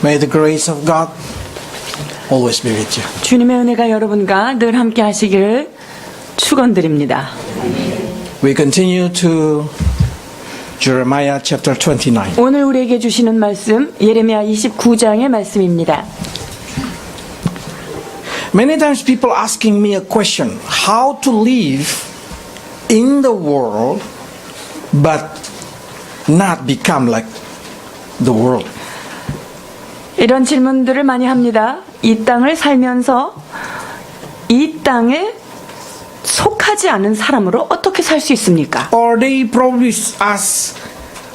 May the grace of God always be with you. 주님의 은혜가 여러분과 늘 함께 하시기를 축원드립니다. We continue to Jeremiah chapter 29. 오늘 우리에게 주시는 말씀 예레미야 29장의 말씀입니다. Many times people asking me a question, how to live in the world but not become like the world. 이런 질문들을 많이 합니다. 이 땅을 살면서 이 땅에 속하지 않은 사람으로 어떻게 살 수 있습니까? Or they probably ask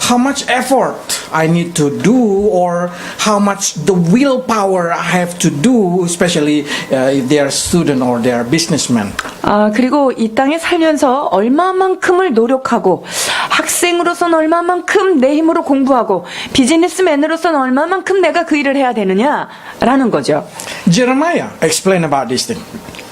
how much effort I need to do or how much the willpower I have to do, especially if they are student or they are businessmen. 그리고 이 땅에 살면서 얼마만큼을 노력하고 학생으로서는 얼마만큼 내 힘으로 공부하고 비즈니스맨으로서는 얼마만큼 내가 그 일을 해야 되느냐라는 거죠. Jeremiah explained about this thing.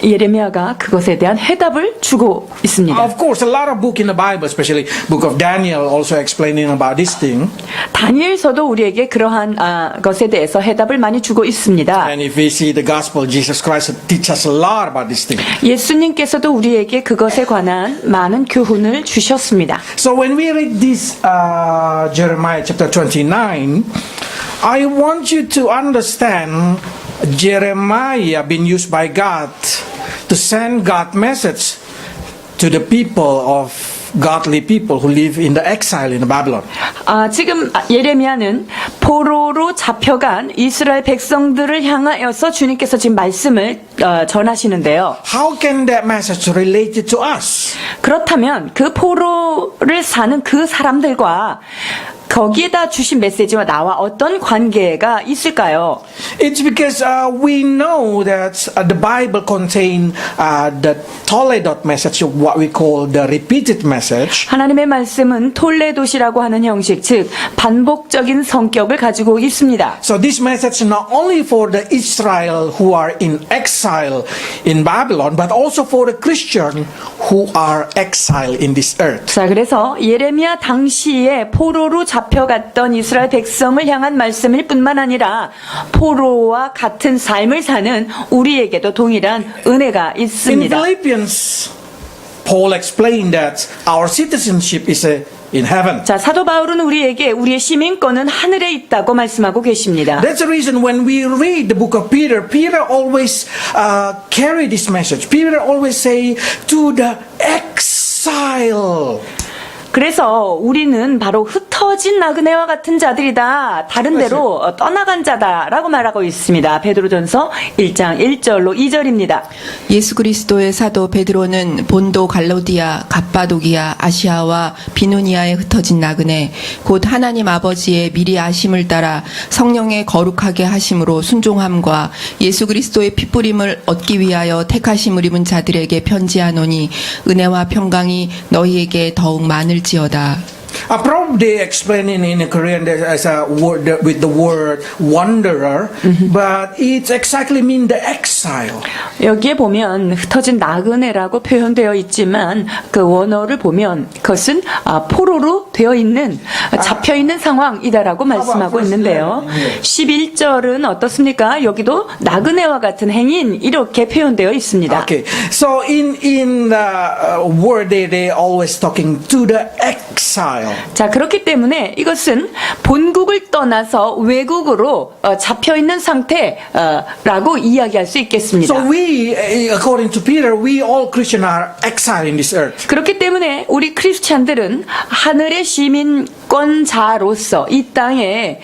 예레미야가 그것에 대한 해답을 주고 있습니다. Of course, a lot of book in the Bible, especially book of Daniel, also explaining about this thing. 다니엘서도 우리에게 그러한 것에 대해서 해답을 많이 주고 있습니다. And if we see the gospel, Jesus Christ teach us a lot about this thing. 예수님께서도 우리에게 그것에 관한 많은 교훈을 주셨습니다. So when we read this Jeremiah chapter 29, I want you to understand Jeremiah being used by God to send God message to the people of godly people who live in the exile in Babylon. 지금 예레미야는 포로로 잡혀간 이스라엘 백성들을 향하여서 주님께서 지금 말씀을 전하시는데요. How can that message relate to us? 그렇다면 그 포로를 사는 그 사람들과 거기에다 주신 메시지와 나와 어떤 관계가 있을까요? It's because we know that the Bible contains the Toledot message, what we call the repeated message. 하나님의 말씀은 톨레도시라고 하는 형식, 즉 반복적인 성격을 가지고 있습니다. So this message is not only for the Israel who are in exile in Babylon, but also for the Christian who are exiled in this earth. 자, 그래서 예레미야 당시에 포로로 잡혀갔던 이스라엘 백성을 향한 말씀일 뿐만 아니라 포로와 같은 삶을 사는 우리에게도 동일한 은혜가 In 있습니다. Philippians, Paul explained that our citizenship is in heaven. 자, 사도 바울은 우리에게 우리의 시민권은 하늘에 있다고 말씀하고 계십니다. That's the reason when we read the book of Peter, Peter always carry this message. Peter always say to the exile. 그래서 우리는 바로 흩어진 나그네와 같은 자들이다. 다른 데로 떠나간 자다라고 말하고 있습니다. 베드로전서 1장 1절로 2절입니다. 예수 그리스도의 사도 베드로는 본도 갈라디아, 갑바도기아, 아시아와 비누니아에 흩어진 나그네 곧 하나님 아버지의 미리 아심을 따라 성령의 거룩하게 하심으로 순종함과 예수 그리스도의 핏부림을 얻기 위하여 택하심을 입은 자들에게 편지하노니 은혜와 평강이 너희에게 더욱 많을지어다. Probably explaining in Korean as a word with the word wanderer, but it exactly mean the exile. 여기에 보면 흩어진 나그네라고 표현되어 있지만 그 원어를 보면 그것은 포로로 되어 있는 잡혀 있는 상황이다라고 말씀하고 있는데요. 11절은 어떻습니까? 여기도 나그네와 같은 행인 이렇게 표현되어 있습니다. Okay, so in the word they always talking to the exile. 자, 그렇기 때문에 이것은 본국을 떠나서 외국으로 잡혀 있는 상태라고 이야기할 수 있겠습니다. So we, according to Peter, we all Christians are exiled in this earth. 그렇기 때문에 우리 크리스찬들은 하늘의 시민권자로서 이 땅에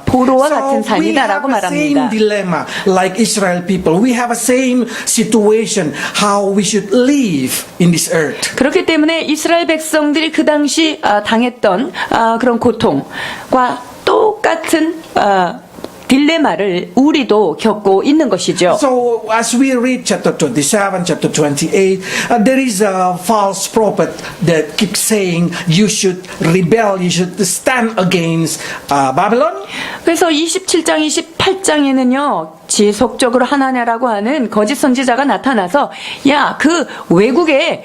포로와 같은 삶이다라고 we have the 말합니다. same dilemma like Israel people. We have a same situation how we should live in this earth. 그렇기 때문에 이스라엘 백성들이 그 당시 당했던 그런 고통과 똑같은 딜레마를 우리도 겪고 있는 것이죠. So as we read chapter 27, chapter 28, there is a false prophet that keeps saying you should rebel, you should stand against Babylon. 그래서 27장, 28장에는요. 지속적으로 하나냐라고 하는 거짓 선지자가 나타나서 야, 그 외국에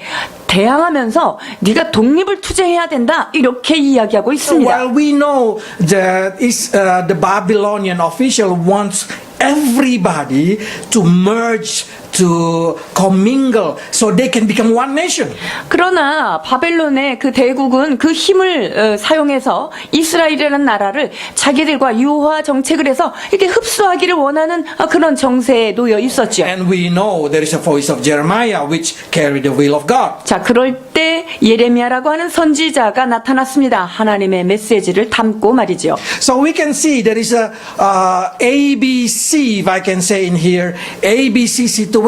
대항하면서 네가 독립을 투쟁해야 된다 이렇게 이야기하고 있습니다. While we know that the Babylonian official wants everybody to merge, to commingle, so they can become one nation. 그러나 바벨론의 그 대국은 그 힘을 사용해서 이스라엘이라는 나라를 자기들과 유화 정책을 해서 이렇게 흡수하기를 원하는 그런 정세에 놓여 있었죠. And we know there is a voice of Jeremiah which carried the will of God. 자, 그럴 때 예레미야라고 하는 선지자가 나타났습니다. 하나님의 메시지를 담고 말이죠. So we can see there is a ABC, if I can say in here, ABC situation.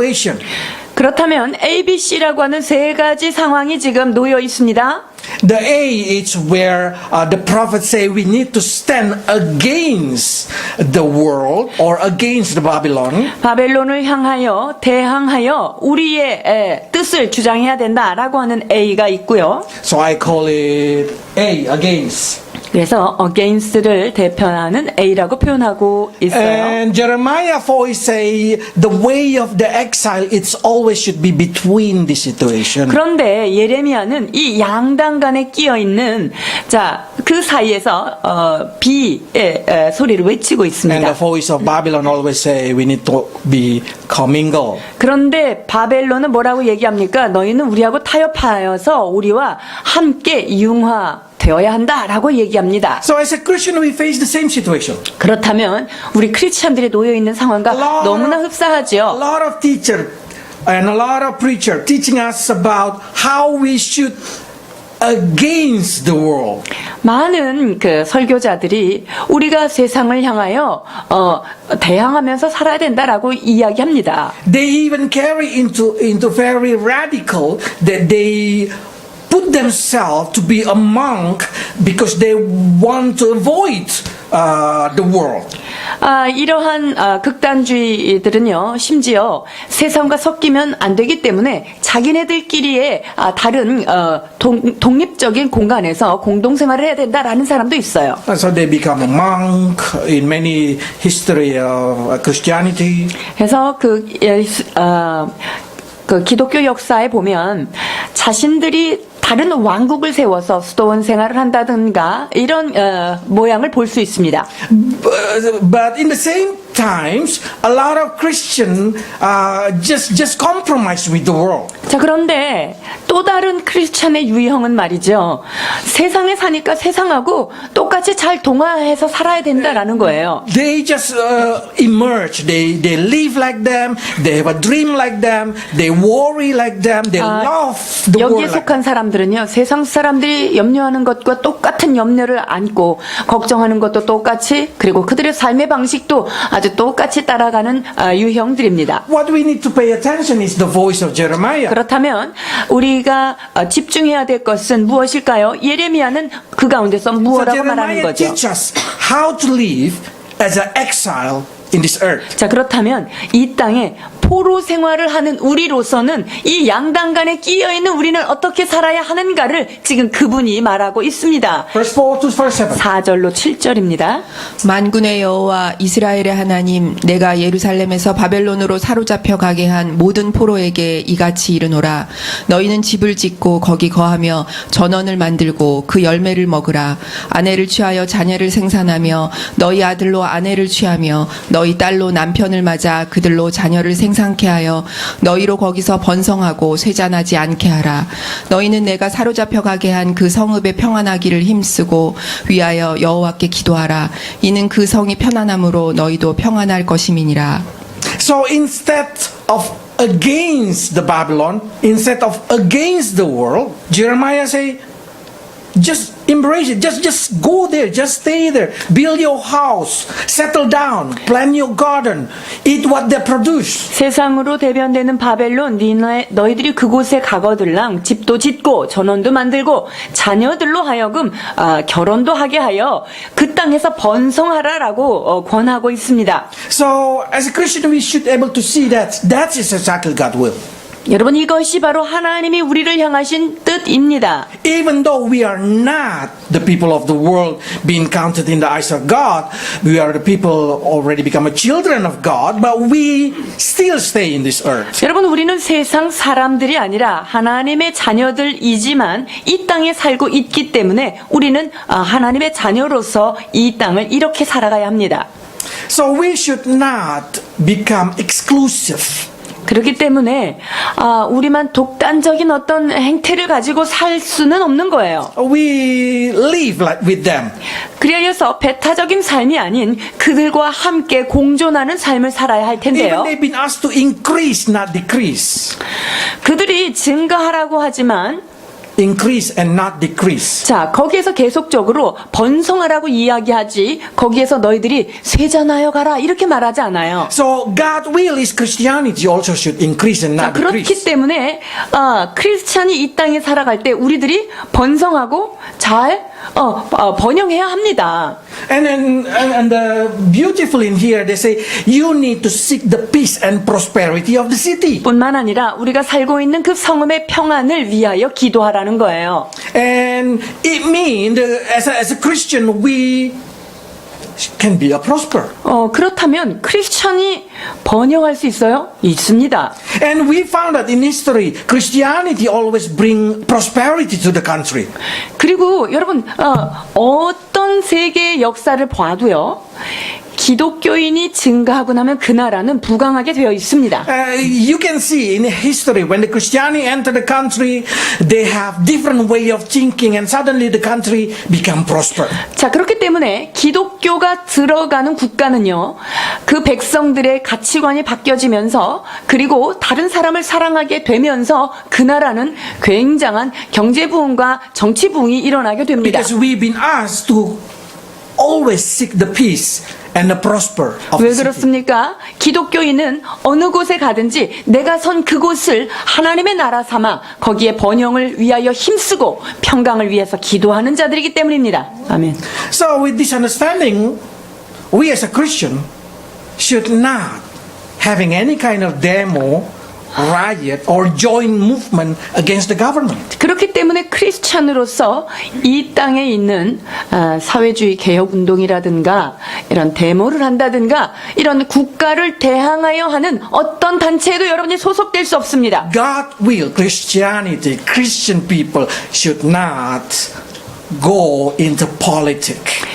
그렇다면 ABC라고 하는 세 가지 상황이 지금 놓여 있습니다. The A is where the prophets say we need to stand against the world or against the Babylon. 바벨론을 향하여 대항하여 우리의 뜻을 주장해야 된다라고 하는 A가 있고요. So I call it A, against. 그래서 against를 대표하는 A라고 표현하고 있어요. And Jeremiah 4 say the way of the exile it's always should be between this situation. 그런데 예레미야는 이 양당 간에 끼어 있는 그 사이에서 B의 소리를 외치고 And 있습니다. the voice of Babylon always say we need to be commingle. 그런데 바벨론은 뭐라고 얘기합니까? 너희는 우리하고 타협하여서 우리와 함께 융화되어야 한다라고 얘기합니다. So as a Christian we face the same situation. 그렇다면 우리 크리스찬들이 놓여 있는 상황과 너무나 A 흡사하죠. lot of teacher and a lot of preacher teaching us about how we should against the world. 많은 그 설교자들이 우리가 세상을 향하여 대항하면서 살아야 된다라고 이야기합니다. They even carry into very radical that they put themselves to be a monk because they want to avoid the world. 이러한 극단주의들은요, 심지어 세상과 섞이면 안 되기 때문에 자기네들끼리의 다른 독립적인 공간에서 공동생활을 해야 된다라는 사람도 있어요. And so they become a monk in many history of Christianity. 그래서 그 기독교 역사에 보면 자신들이 다른 왕국을 세워서 수도원 생활을 한다든가 이런 모양을 볼 수 있습니다. But in the same times, a lot of Christians just compromise with the world. 자, 그런데 또 다른 크리스찬의 유형은 말이죠. 세상에 사니까 세상하고 똑같이 잘 동화해서 살아야 된다라는 거예요. They just emerge. They live like them. They have a dream like them. They worry like them. They love the 여기에 world like 속한 사람들은요, 세상 사람들이 염려하는 것과 똑같은 염려를 안고 걱정하는 것도 똑같이, 그리고 그들의 삶의 방식도 아주 똑같이 따라가는 유형들입니다. What we need to pay attention is the voice of Jeremiah. 그렇다면 우리가 집중해야 될 것은 무엇일까요? 예레미야는 그 가운데서 So 무엇라고 말하는 Jeremiah 거죠? teaches us how to live as an exile in this earth. 자, 그렇다면 이 땅에 포로 생활을 하는 우리로서는 이 양당 간에 끼어 있는 우리는 어떻게 살아야 하는가를 지금 그분이 말하고 있습니다. Verse 4 to verse 7. 4절로 7절입니다. 만군의 여호와 이스라엘의 하나님, 내가 예루살렘에서 바벨론으로 사로잡혀 가게 한 모든 포로에게 이같이 이르노라. 너희는 집을 짓고 거기 거하며 전원을 만들고 그 열매를 먹으라. 아내를 취하여 자녀를 생산하며 너희 아들로 아내를 취하며 너희 딸로 남편을 맞아 그들로 자녀를 생산하게 하여 너희로 거기서 번성하고 쇠잔하지 않게 하라. 너희는 내가 사로잡혀 가게 한 그 성읍에 평안하기를 힘쓰고 위하여 여호와께 기도하라. 이는 그 성이 편안함으로 너희도 평안할 것임이니라. So instead of against the Babylon, instead of against the world, Jeremiah say, just embrace it. Just go there. Just stay there. Build your house. Settle down. Plant your garden. Eat what they produce. 세상으로 대변되는 바벨론, 너희들이 그곳에 가거들랑 집도 짓고 전원도 만들고 자녀들로 하여금 결혼도 하게 하여 그 땅에서 번성하라라고 권하고 있습니다. So as a Christian, we should able to see that that is exactly God's will. 여러분 이것이 바로 하나님이 우리를 향하신 뜻입니다. Even though we are not the people of the world being counted in the eyes of God, we are the people already become children of God, but we still stay in this earth. 여러분 우리는 세상 사람들이 아니라 하나님의 자녀들이지만 이 땅에 살고 있기 때문에 우리는 하나님의 자녀로서 이 땅을 이렇게 살아가야 합니다. So we should not become exclusive. 그렇기 때문에 우리만 독단적인 어떤 행태를 가지고 살 수는 없는 거예요. We live like with them. 그리하여서 배타적인 삶이 아닌 그들과 함께 공존하는 삶을 살아야 할 Even 텐데요. they've been asked to increase, not decrease. 그들이 증가하라고 하지만 Increase and not decrease. 자, 거기에서 계속적으로 번성하라고 이야기하지 거기에서 너희들이 쇠잔하여 가라 이렇게 말하지 않아요. So God's will is Christianity also should increase and 자, not 그렇기 decrease. 때문에 크리스찬이 이 땅에 살아갈 때 우리들이 번성하고 잘 번영해야 합니다. And beautiful in here, they say you need to seek the peace and prosperity of the city. 뿐만 아니라 우리가 살고 있는 그 성읍의 평안을 위하여 기도하라는 거예요. And it means as a Christian we can be a prosper. 그렇다면 크리스찬이 번영할 수 있어요? 있습니다. And we found that in history, Christianity always bring prosperity to the country. 그리고 여러분 어떤 세계의 역사를 봐도요. 기독교인이 증가하고 나면 그 나라는 부강하게 되어 있습니다. You can see in history when the Christianity enter the country, they have different way of thinking, and suddenly the country become prosper. 자, 그렇기 때문에 기독교가 들어가는 국가는요, 그 백성들의 가치관이 바뀌어지면서, 그리고 다른 사람을 사랑하게 되면서 그 나라는 굉장한 경제 부흥과 정치 부흥이 일어나게 됩니다. Because we've been asked to always seek the peace and the prosper of the 왜 city. 그렇습니까? 기독교인은 어느 곳에 가든지 내가 선 그곳을 하나님의 나라 삼아 거기에 번영을 위하여 힘쓰고 평강을 위해서 기도하는 자들이기 때문입니다. 아멘. So with this understanding, we as a Christian should not having any kind of demo, riot, or joint movement against the government. 그렇기 때문에 크리스찬으로서 이 땅에 있는 사회주의 개혁운동이라든가 이런 데모를 한다든가 이런 국가를 대항하여 하는 어떤 단체에도 여러분이 소속될 수 없습니다. God will, Christianity, Christian people should not go into politics.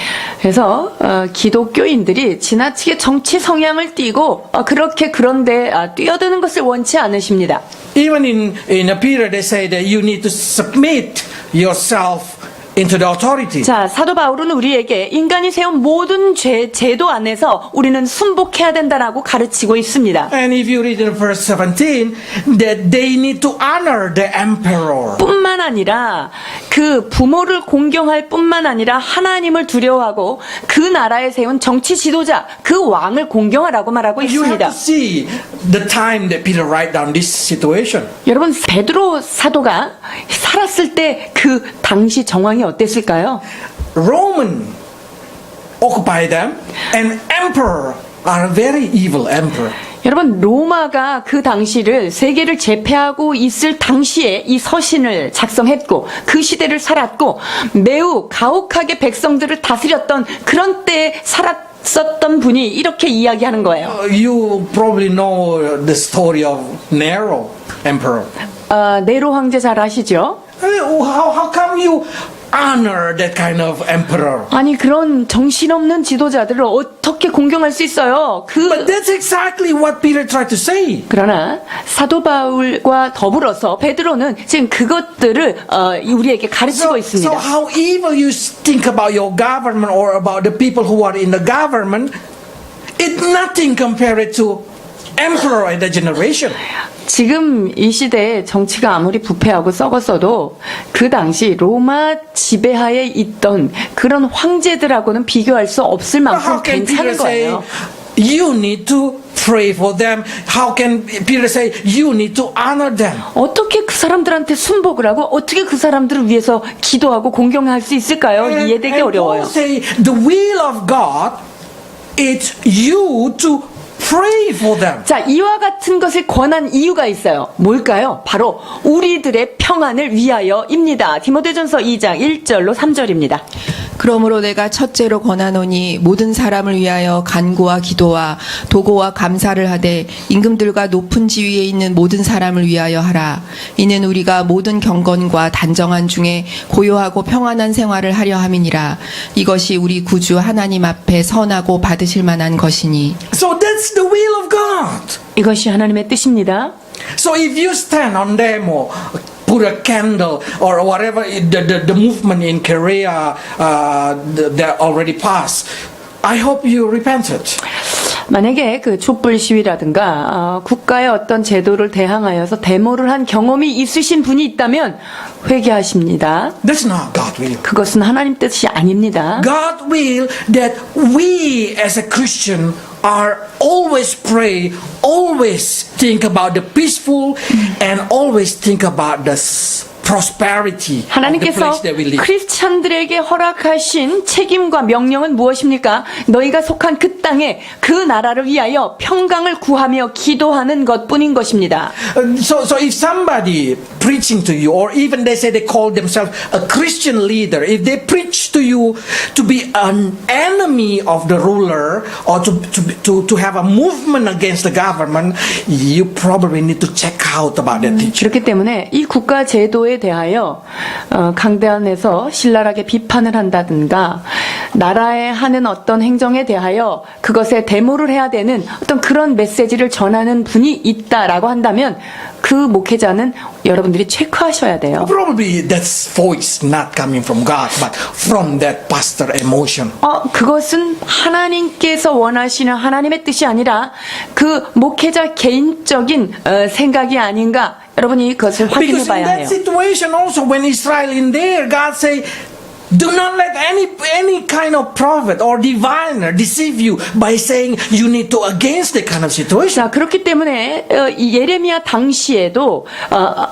그래서 기독교인들이 지나치게 정치 성향을 띠고 그렇게 그런데 뛰어드는 것을 원치 않으십니다. Even in a period they say that you need to submit yourself into the authority. 자, 사도 바울은 우리에게 인간이 세운 모든 제도 안에서 우리는 순복해야 된다라고 가르치고 있습니다. And if you read in verse 17, that they need to honor the emperor. 뿐만 아니라 그 부모를 공경할 뿐만 아니라 하나님을 두려워하고 그 나라에 세운 정치 지도자, 그 왕을 공경하라고 말하고 You have 있습니다. to see the time that Peter write down this situation. 여러분, 베드로 사도가 살았을 때 그 당시 정황이 어땠을까요? Roman occupy them, and emperor are a very evil emperor. 여러분, 로마가 그 당시를 세계를 제패하고 있을 당시에 이 서신을 작성했고 그 시대를 살았고 매우 가혹하게 백성들을 다스렸던 그런 때에 살았었던 분이 이렇게 이야기하는 거예요. You probably know the story of Nero emperor. 네로 황제 잘 아시죠? How come you honor that kind of emperor? 아니 그런 정신없는 지도자들을 어떻게 공경할 수 있어요? But that's exactly what Peter tried to say. 그러나 사도 바울과 더불어서 베드로는 지금 그것들을 우리에게 가르치고 So 있습니다. how evil you think about your government or about the people who are in the government, it's nothing compared to emperor in the generation. 지금 이 시대에 정치가 아무리 부패하고 썩었어도 그 당시 로마 지배하에 있던 그런 황제들하고는 비교할 수 없을 How 만큼 can Peter 괜찮은 say 거예요. you need to pray for them? How can Peter say you need to honor them? 어떻게 그 사람들한테 순복을 하고 어떻게 그 사람들을 위해서 기도하고 공경할 수 있을까요? 이해되기 And 어려워요. Paul say the will of God is you to pray for them. 자, 이와 같은 것을 권한 이유가 있어요. 뭘까요? 바로 우리들의 평안을 위하여입니다. 디모데전서 2장 1절로 3절입니다. 그러므로 내가 첫째로 권하노니 모든 사람을 위하여 간구와 기도와 도고와 감사를 하되 임금들과 높은 지위에 있는 모든 사람을 위하여 하라. 이는 우리가 모든 경건과 단정한 중에 고요하고 평안한 생활을 하려 함이니라. 이것이 우리 구주 하나님 앞에 선하고 받으실 만한 것이니. So that's the will of God. 이것이 하나님의 뜻입니다. So if you stand on demo, put a candle or whatever the movement in Korea that already passed, I hope you repented. 만약에 그 촛불 시위라든가 국가의 어떤 제도를 대항하여서 데모를 한 경험이 있으신 분이 있다면 회개하십니다. That's not God's will. 그것은 하나님 뜻이 아닙니다. God will that we as a Christian are always pray, always think about the peaceful, and always think about the prosperity of the 하나님께서 place that we live. 크리스찬들에게 허락하신 책임과 명령은 무엇입니까? 너희가 속한 그 땅에 그 나라를 위하여 평강을 구하며 기도하는 것뿐인 것입니다. So if somebody preaching to you, or even they say they call themselves a Christian leader, if they preach to you to be an enemy of the ruler or to have a movement against the government, you probably need to check out about that teaching. 그렇기 때문에 이 국가 제도에 대하여 강대안에서 신랄하게 비판을 한다든가 나라에 하는 어떤 행정에 대하여 그것에 데모를 해야 되는 어떤 그런 메시지를 전하는 분이 있다라고 한다면 그 목회자는 여러분들이 체크하셔야 돼요. Probably that voice not coming from God, but from that pastor emotion. 그것은 하나님께서 원하시는 하나님의 뜻이 아니라 그 목회자 개인적인 생각이 아닌가 여러분이 그것을 확인해 Because in 봐야 that 해요. situation also, when Israel in there, God say, do not let any kind of prophet or diviner deceive you by saying you need to against that kind of situation. 자, 그렇기 때문에 이 예레미야 당시에도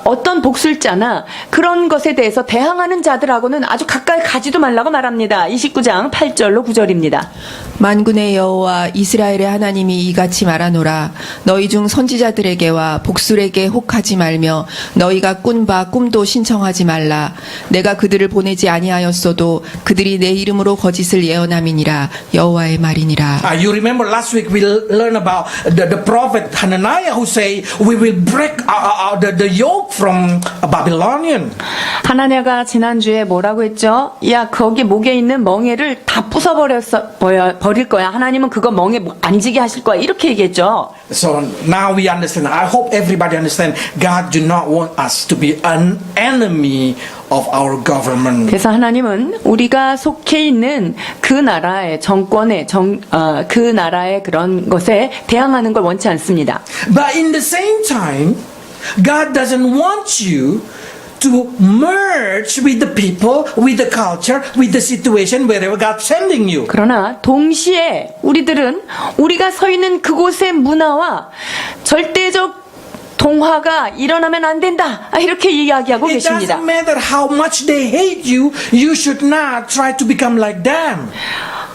어떤 복술자나 그런 것에 대해서 대항하는 자들하고는 아주 가까이 가지도 말라고 말합니다. 29장 8절로 9절입니다. 만군의 여호와 이스라엘의 하나님이 이같이 말하노라. 너희 중 선지자들에게와 복술에게 혹하지 말며 너희가 꾼 바 꿈도 신청하지 말라. 내가 그들을 보내지 아니하였어도 그들이 내 이름으로 거짓을 예언함이니라. 여호와의 말이니라. You remember last week we learned about the prophet Hananiah who say we will break the yoke from Babylonian. 하나냐가 지난주에 뭐라고 했죠? 야, 거기 목에 있는 멍에를 다 버릴 거야. 하나님은 그거 멍에 안 지게 하실 거야. 이렇게 얘기했죠. So now we understand. I hope everybody understand. God do not want us to be an enemy of our government. 그래서 하나님은 우리가 속해 있는 그 나라의 정권의 그 나라의 그런 것에 대항하는 걸 원치 않습니다. But in the same time, God doesn't want you to merge with the people, with the culture, with the situation wherever God's sending you. 그러나 동시에 우리들은 우리가 서 있는 그곳의 문화와 절대적 동화가 일어나면 안 된다. 이렇게 이야기하고 It 계십니다. doesn't matter how much they hate you, you should not try to become like them.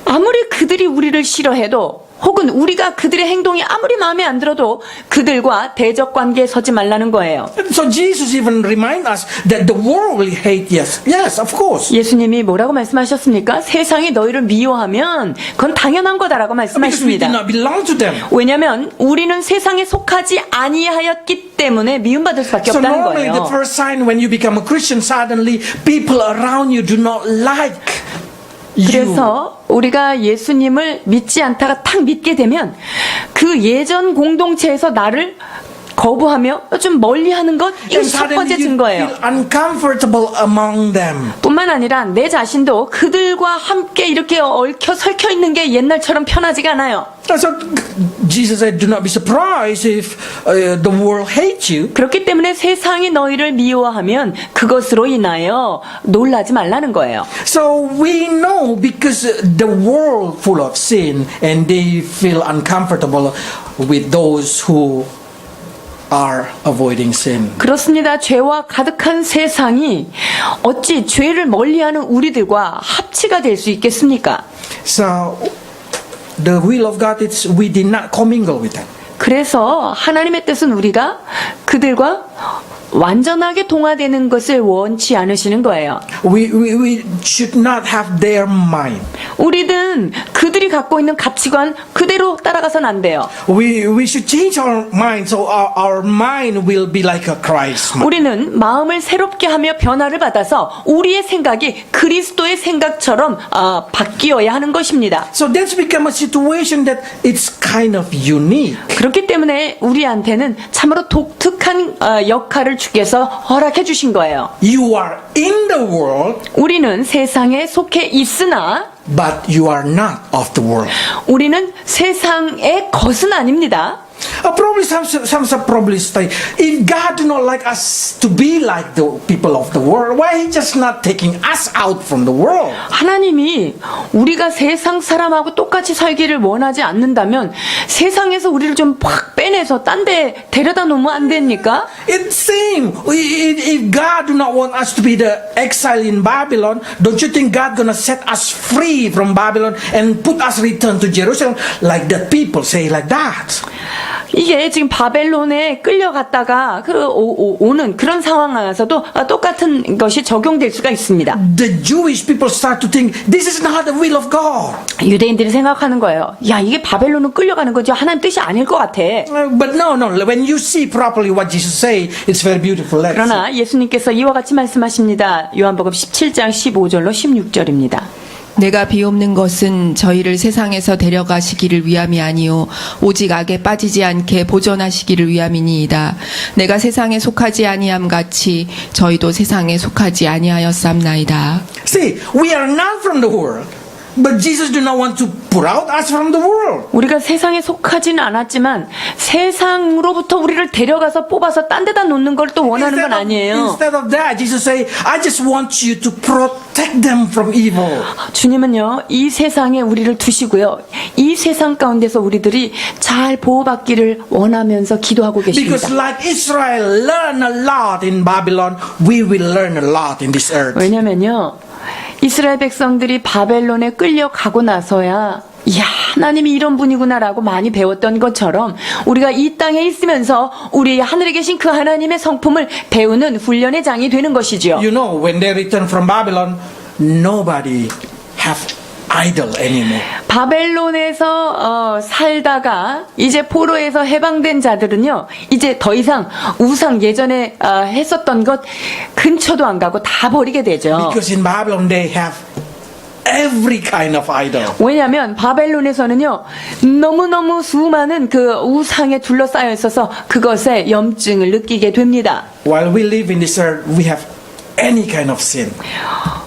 아무리 그들이 우리를 싫어해도 혹은 우리가 그들의 행동이 아무리 마음에 안 들어도 그들과 대적 관계에 서지 말라는 거예요. So Jesus even remind us that the world will hate yes. Yes, of course. 예수님이 뭐라고 말씀하셨습니까? 세상이 너희를 미워하면 그건 당연한 거다라고 Because we 말씀하십니다. did not belong to them. 왜냐하면 우리는 세상에 속하지 아니하였기 때문에 미움받을 수밖에 So 없다는 normally the 거예요. first sign when you become a Christian, suddenly people around you do not like you. 그래서 우리가 예수님을 믿지 않다가 탁 믿게 되면 그 예전 공동체에서 나를 거부하며 좀 멀리하는 것 이거 And 첫 번째 suddenly you 증거예요. feel uncomfortable among them. 뿐만 아니라 내 자신도 그들과 함께 이렇게 얽혀 설켜 있는 게 옛날처럼 편하지가 않아요. So Jesus said, do not be surprised if the world hates you. 그렇기 때문에 세상이 너희를 미워하면 그것으로 인하여 놀라지 말라는 거예요. So we know because the world full of sin and they feel uncomfortable with those who are avoiding sin. 그렇습니다. 죄와 가득한 세상이 어찌 죄를 멀리하는 우리들과 합치가 될 수 있겠습니까? So the will of God is we did not commingle with them. 그래서 하나님의 뜻은 우리가 그들과 완전하게 동화되는 것을 원치 않으시는 거예요. We should not have their mind. 우리는 그들이 갖고 있는 가치관 그대로 따라가선 안 돼요. We should change our mind so our mind will be like a Christ. 우리는 마음을 새롭게 하며 변화를 받아서 우리의 생각이 그리스도의 생각처럼 바뀌어야 하는 것입니다. So that's become a situation that it's kind of unique. 그렇기 때문에 우리한테는 참으로 독특한 역할을 주께서 허락해 주신 거예요. You are in the world, 우리는 세상에 속해 있으나 but you are not of the world. 우리는 세상의 것은 아닙니다. Probably some probably say, if God do not like us to be like the people of the world, why He just not taking us out from the world? 하나님이 우리가 세상 사람하고 똑같이 살기를 원하지 않는다면 세상에서 우리를 좀 확 빼내서 딴 데 데려다 놓으면 안 됩니까? It's same. If God do not want us to be the exile in Babylon, don't you think God gonna set us free from Babylon and put us return to Jerusalem? Like the people say like that. 이게 지금 바벨론에 끌려갔다가 오는 그런 상황에서도 똑같은 것이 적용될 수가 있습니다. The Jewish people start to think this is not the will of God. 유대인들이 생각하는 거예요. 야, 이게 바벨론은 끌려가는 거죠. 하나님 뜻이 아닐 것 같아. But no. When you see properly what Jesus say, it's very beautiful. Let's see. 그러나 예수님께서 이와 같이 말씀하십니다. 요한복음 17장 15절로 16절입니다. 내가 비옵는 것은 저희를 세상에서 데려가시기를 위함이 아니요 오직 악에 빠지지 않게 보존하시기를 위함이니이다. 내가 세상에 속하지 아니함 같이 저희도 세상에 속하지 아니하였삼나이다. See, we are not from the world, but Jesus do not want to put out us from the world. 우리가 세상에 속하지는 않았지만 세상으로부터 우리를 데려가서 뽑아서 딴 데다 놓는 걸 또 원하는 건 아니에요. Instead of that, Jesus say, I just want you to protect them from evil. 주님은요, 이 세상에 우리를 두시고요, 이 세상 가운데서 우리들이 잘 보호받기를 원하면서 기도하고 계십니다. Because like Israel learn a lot in Babylon, we will learn a lot in this earth. 왜냐면요, 이스라엘 백성들이 바벨론에 끌려가고 나서야 이야, 하나님이 이런 분이구나라고 많이 배웠던 것처럼 우리가 이 땅에 있으면서 우리 하늘에 계신 그 하나님의 성품을 배우는 훈련의 장이 되는 것이죠. You know, when they return from Babylon, nobody have idol anymore. 바벨론에서 살다가 이제 포로에서 해방된 자들은요, 이제 더 이상 우상 예전에 했었던 것 근처도 안 가고 다 버리게 되죠. Because in Babylon they have every kind of idol. 왜냐하면 바벨론에서는요, 너무너무 수많은 그 우상에 둘러싸여 있어서 그것에 염증을 느끼게 됩니다. While we live in this earth, we have any kind of sin.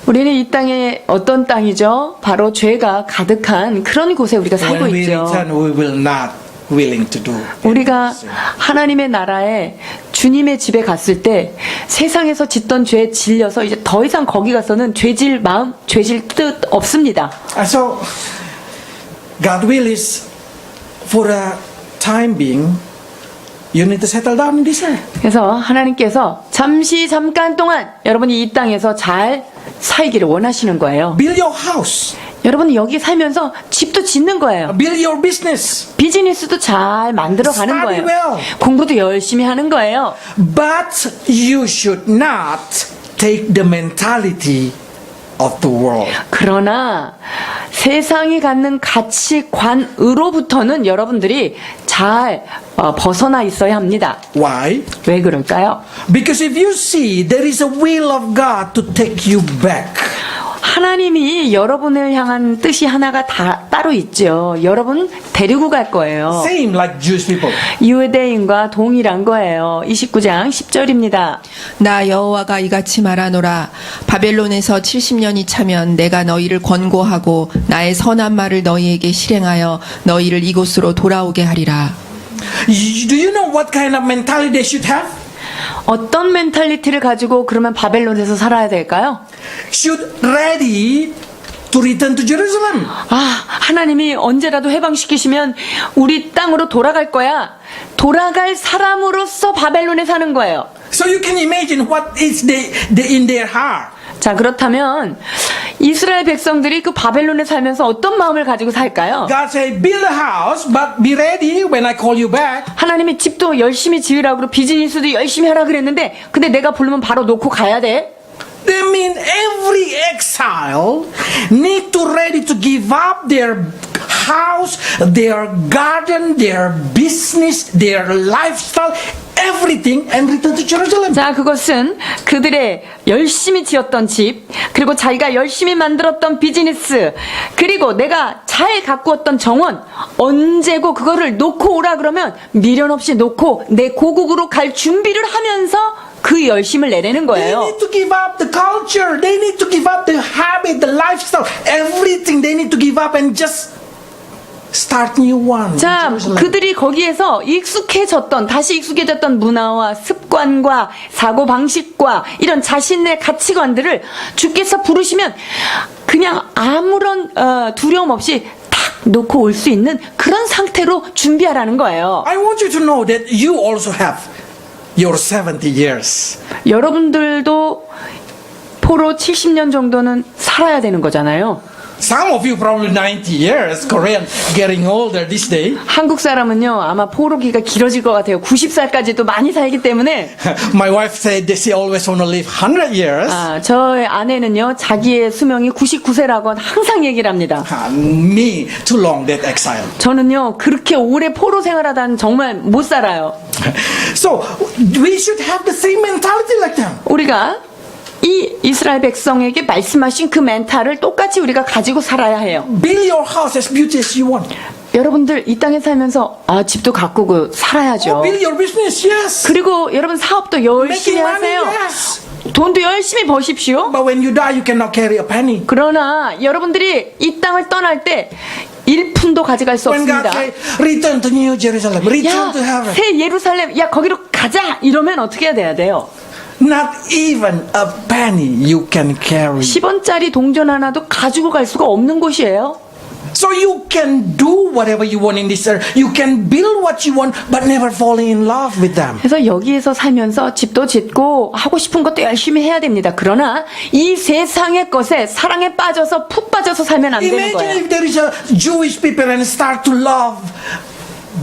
우리는 이 땅에 어떤 땅이죠? 바로 죄가 가득한 그런 곳에 우리가 살고 When we 있죠. return, we will not willing to do. 우리가 하나님의 나라에 주님의 집에 갔을 때 세상에서 짓던 죄에 질려서 이제 더 이상 거기 가서는 죄질 마음, 죄질 뜻 없습니다. And so, God will is for a time being, you need to settle down in this earth. 그래서 하나님께서 잠깐 동안 여러분이 이 땅에서 잘 살기를 원하시는 거예요. Build your house. 여러분은 여기 살면서 집도 짓는 거예요. Build your business. 비즈니스도 잘 만들어 가는 Study 거예요. well. 공부도 열심히 하는 거예요. But you should not take the mentality of the world. 그러나 세상이 갖는 가치관으로부터는 여러분들이 잘 벗어나 있어야 합니다. Why? 왜 그럴까요? Because if you see there is a will of God to take you back. 하나님이 여러분을 향한 뜻이 하나가 따로 있죠. 여러분 데리고 갈 거예요. Same like Jewish people. 유대인과 동일한 거예요. 29장 10절입니다. 나 여호와가 이같이 말하노라. 바벨론에서 70년이 차면 내가 너희를 권고하고 나의 선한 말을 너희에게 실행하여 너희를 이곳으로 돌아오게 하리라. Do you know what kind of mentality they should have? 어떤 멘탈리티를 가지고 그러면 바벨론에서 살아야 될까요? Should ready to return to Jerusalem. 하나님이 언제라도 해방시키시면 우리 땅으로 돌아갈 거야. 돌아갈 사람으로서 바벨론에 사는 거예요. So you can imagine what is in their heart. 자, 그렇다면 이스라엘 백성들이 그 바벨론에 살면서 어떤 마음을 가지고 살까요? God say, build a house, but be ready when I call you back. 하나님이 집도 열심히 지으라고 그러고 비즈니스도 열심히 하라 그랬는데 근데 내가 부르면 바로 놓고 가야 돼. They mean every exile need to ready to give up their house, their garden, their business, their lifestyle, everything and return to Jerusalem. 자, 그것은 그들의 열심히 지었던 집, 그리고 자기가 열심히 만들었던 비즈니스, 그리고 내가 잘 가꾸었던 정원, 언제고 그거를 놓고 오라 그러면 미련 없이 놓고 내 고국으로 갈 준비를 하면서 그 열심을 내내는 They 거예요. need to give up the culture. They need to give up the habit, the lifestyle, everything. They need to give up and just start new one. in 자, Jerusalem. 그들이 거기에서 다시 익숙해졌던 문화와 습관과 사고방식과 이런 자신의 가치관들을 주께서 부르시면 그냥 아무런 두려움 없이 탁 놓고 올 수 있는 그런 상태로 준비하라는 거예요. I want you to know that you also have your 70 years. 여러분들도 포로 70년 정도는 살아야 되는 거잖아요. Some of you probably 90 years. Korean getting older this day. 한국 사람은요, 아마 포로기가 길어질 것 같아요. 90살까지도 많이 살기 때문에. My wife said that she always want to live 100 years. 저의 아내는요, 자기의 수명이 99세라고 항상 얘기를 합니다. Me too long that exile. 저는요, 그렇게 오래 포로 생활하다는 정말 못 살아요. So we should have the same mentality like them. 우리가 이 이스라엘 백성에게 말씀하신 그 멘탈을 똑같이 우리가 가지고 살아야 해요. Build your house as beautiful as you want. 여러분들 이 땅에 살면서 집도 가꾸고 살아야죠. Build your business, yes. 그리고 여러분 사업도 열심히 Making money, 하세요. yes. 돈도 열심히 버십시오. But when you die, you cannot carry a penny. 그러나 여러분들이 이 땅을 떠날 때 1푼도 가져갈 수 When God 없습니다. say, return to New Jerusalem, return to 야, heaven. 새 예루살렘, 야 거기로 가자 이러면 어떻게 해야 돼요? Not even a penny you can carry. 10원짜리 동전 하나도 가지고 갈 수가 없는 곳이에요. So you can do whatever you want in this earth. You can build what you want, but never falling in love with them. 그래서 여기에서 살면서 집도 짓고 하고 싶은 것도 열심히 해야 됩니다. 그러나 이 세상의 것에 사랑에 빠져서 푹 빠져서 살면 안 되는 Imagine 거예요. if there is a Jewish people and start to love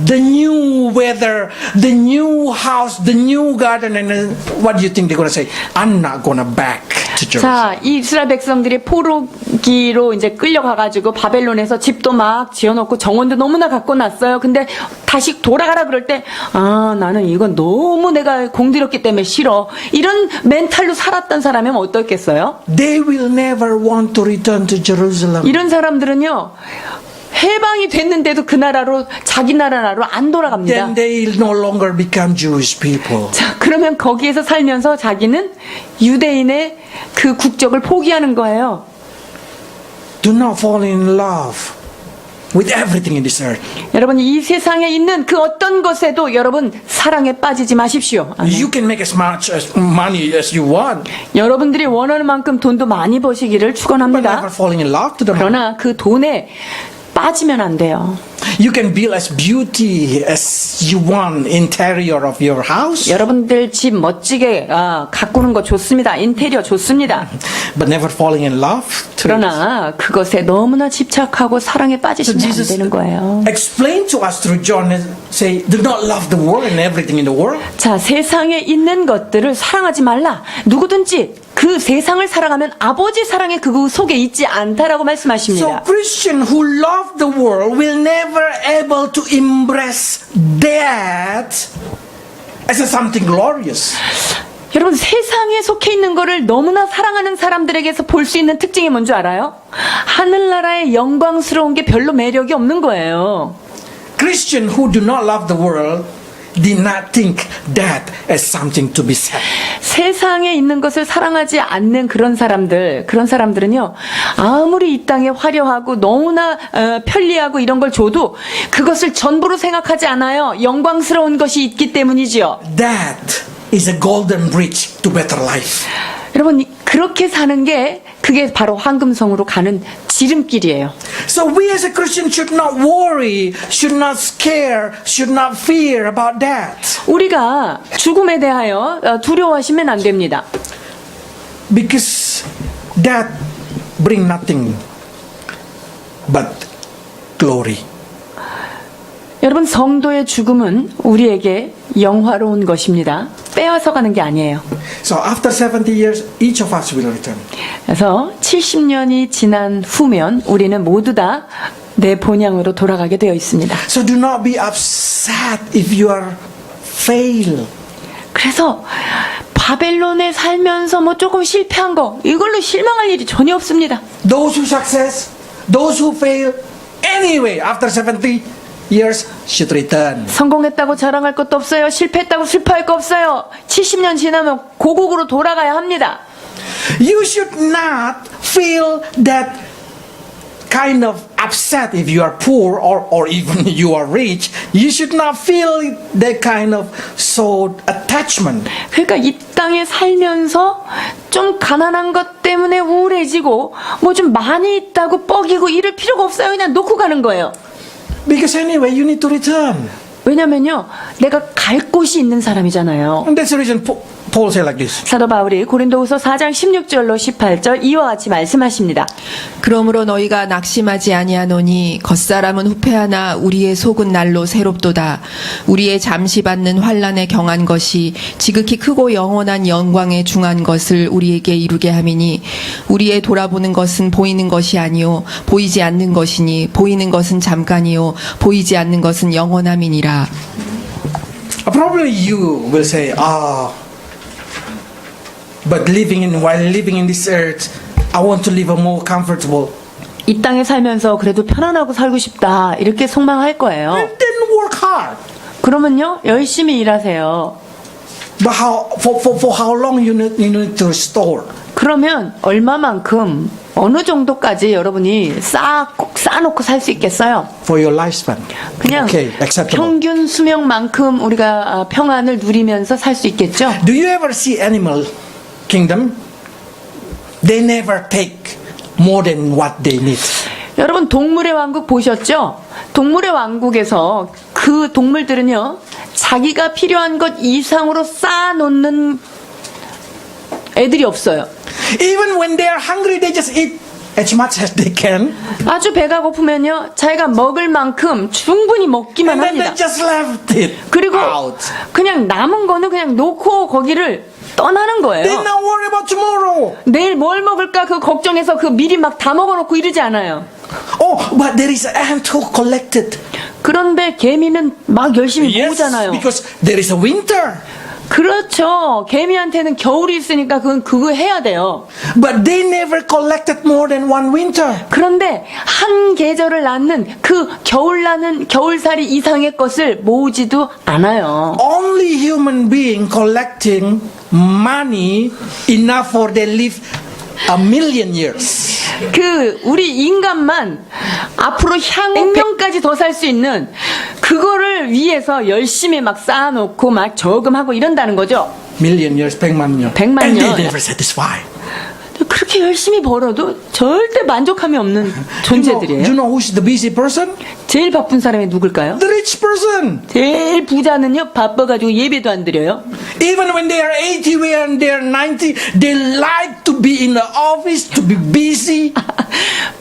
the new weather, the new house, the new garden, and then what do you think they're going to say? I'm not going to back to Jerusalem. 자, 이 이스라엘 백성들이 포로기로 이제 끌려가가지고 바벨론에서 집도 막 지어놓고 정원도 너무나 갖고 났어요. 근데 다시 돌아가라 그럴 때, 나는 이건 너무 내가 공들였기 때문에 싫어. 이런 멘탈로 살았던 사람이면 어떻겠어요? They will never want to return to Jerusalem. 이런 사람들은요, 해방이 됐는데도 그 나라로, 자기 나라로 안 돌아갑니다. Then they will no longer become Jewish people. 자, 그러면 거기에서 살면서 자기는 유대인의 그 국적을 포기하는 거예요. Do not fall in love with everything in this earth. 여러분, 이 세상에 있는 그 어떤 것에도 여러분 사랑에 빠지지 마십시오. 아멘. You can make as much as money as you want, 여러분들이 원하는 만큼 돈도 많이 버시기를 but 축원합니다. never falling in love to them. 그러나 그 돈에 빠지면 안 돼요. You can build as beauty as you want interior of your house, 여러분들 집 멋지게 가꾸는 거 좋습니다. 인테리어 좋습니다. but never falling in love to it. 그러나 그것에 너무나 집착하고 사랑에 So 빠지시면 안 Jesus 되는 거예요. explained to us through John and say, do not love the world and everything in the world. 자, 세상에 있는 것들을 사랑하지 말라. 누구든지 그 세상을 사랑하면 아버지 사랑이 그 속에 있지 않다라고 So 말씀하십니다. Christian who love the world will never able to embrace that as something glorious. 여러분, 세상에 속해 있는 거를 너무나 사랑하는 사람들에게서 볼 수 있는 특징이 뭔지 알아요? 하늘나라의 영광스러운 게 별로 매력이 없는 거예요. Christian who do not love the world did not think that as something to be said. 세상에 있는 것을 사랑하지 않는 그런 사람들은요, 아무리 이 땅에 화려하고 너무나 편리하고 이런 걸 줘도 그것을 전부로 생각하지 않아요. 영광스러운 것이 있기 때문이지요. That is a golden bridge to better life. 여러분, 그렇게 사는 게 그게 바로 황금성으로 가는 지름길이에요. So we as a Christian should not worry, should not scare, should not fear about that. 우리가 죽음에 대하여 두려워하시면 안 됩니다. Because that bring nothing but glory. 여러분, 성도의 죽음은 우리에게 영화로운 것입니다. 빼앗아 가는 게 아니에요. So after 70 years, each of us will return. 그래서 70년이 지난 후면 우리는 모두 다 내 본향으로 돌아가게 되어 있습니다. So do not be upset if you are fail. 그래서 바벨론에 살면서 뭐 조금 실패한 거, 이걸로 실망할 일이 전혀 없습니다. Those who success, those who fail, anyway, after 70 years, should return. 성공했다고 자랑할 것도 없어요. 실패했다고 슬퍼할 거 없어요. 70년 지나면 고국으로 돌아가야 합니다. You should not feel that kind of upset if you are poor or even you are rich. You should not feel that kind of so attachment. 그러니까 이 땅에 살면서 좀 가난한 것 때문에 우울해지고 뭐 좀 많이 있다고 뻐기고 이럴 필요가 없어요. 그냥 놓고 가는 거예요. Because anyway, you need to return. 왜냐면요, 내가 갈 곳이 있는 사람이잖아요. And that's the reason Paul said like this. 사도 바울이 고린도후서 4장 16절로 18절 이와 같이 말씀하십니다. 그러므로 너희가 낙심하지 아니하노니 겉사람은 후패하나 우리의 속은 날로 새롭도다. 우리의 잠시 받는 환난에 경한 것이 지극히 크고 영원한 영광에 중한 것을 우리에게 이루게 함이니 우리의 돌아보는 것은 보이는 것이 아니요 보이지 않는 것이니 보이는 것은 잠깐이요 보이지 않는 것은 영원함이니라. Probably you will say, but while living in this earth, I want to live a more comfortable. 이 땅에 살면서 그래도 편안하고 살고 싶다 이렇게 속망할 거예요. Then work hard. 그러면요, 열심히 일하세요. But for how long you need to restore? 그러면 얼마만큼 어느 정도까지 여러분이 쌓아놓고 살 수 있겠어요? For your lifespan. 그냥 Okay, acceptable. 평균 수명만큼 우리가 평안을 누리면서 살 수 있겠죠? Do you ever see animal kingdom? They never take more than what they need. 여러분, 동물의 왕국 보셨죠? 동물의 왕국에서 그 동물들은요, 자기가 필요한 것 이상으로 쌓아놓는 애들이 없어요. Even when they are hungry, they just eat as much as they can. 아주 배가 고프면요, 자기가 먹을 만큼 충분히 먹기만 And then they 합니다. just left it 그리고 out. 그냥 남은 거는 그냥 놓고 거기를 떠나는 They 거예요. not worry about tomorrow. 내일 뭘 먹을까 그 걱정해서 그 미리 막 다 먹어놓고 이러지 않아요. Oh, but there is an ant who collected. 그런데 개미는 막 열심히 모으잖아요. because there is a winter. 그렇죠. 개미한테는 겨울이 있으니까 그거 해야 돼요. But they never collected more than one winter. 그런데 한 계절을 낳는 그 겨울살이 이상의 것을 모으지도 않아요. Only human being collecting money enough for they live a million years. 우리 인간만 앞으로 향후 100년까지 더 살 수 있는 그거를 위해서 열심히 막 쌓아놓고 막 저금하고 이런다는 거죠. Million years, 100만 년. 100만 And they 년. never satisfied. 그렇게 열심히 벌어도 절대 만족함이 없는 존재들이에요. You know who's the busy person? 제일 바쁜 사람이 누굴까요? The rich person. 제일 부자는요, 바빠가지고 예배도 안 드려요. Even when they are 80 and they are 90, they like to be in the office, to be busy.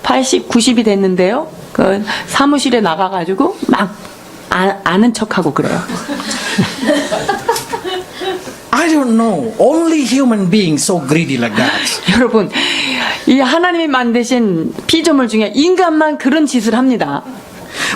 80, 90이 됐는데요. 그 사무실에 나가가지고 막 아는 척하고 그래요. I don't know. Only human beings so greedy like that. 여러분, 이 하나님이 만드신 피조물 중에 인간만 그런 짓을 합니다.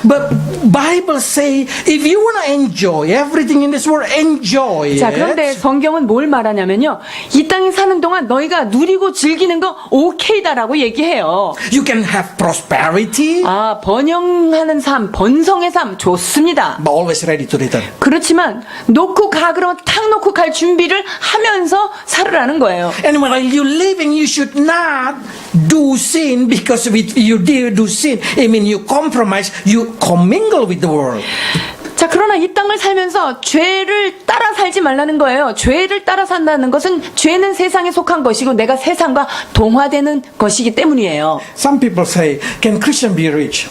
But Bible say if you want to enjoy everything in this world, enjoy 자, it. 그런데 성경은 뭘 말하냐면요, 이 땅에 사는 동안 너희가 누리고 즐기는 거 오케이다라고 얘기해요. You can have prosperity, 번영하는 삶, 번성의 삶 좋습니다. but always ready to return. 그렇지만 놓고 가 그러면 탁 놓고 갈 준비를 하면서 살으라는 거예요. And while you living, you should not do sin, because if you dare do sin, I mean you compromise, you commingle with the world. 자, 그러나 이 땅을 살면서 죄를 따라 살지 말라는 거예요. 죄를 따라 산다는 것은 죄는 세상에 속한 것이고 내가 세상과 동화되는 것이기 때문이에요. Some people say, can Christian be rich?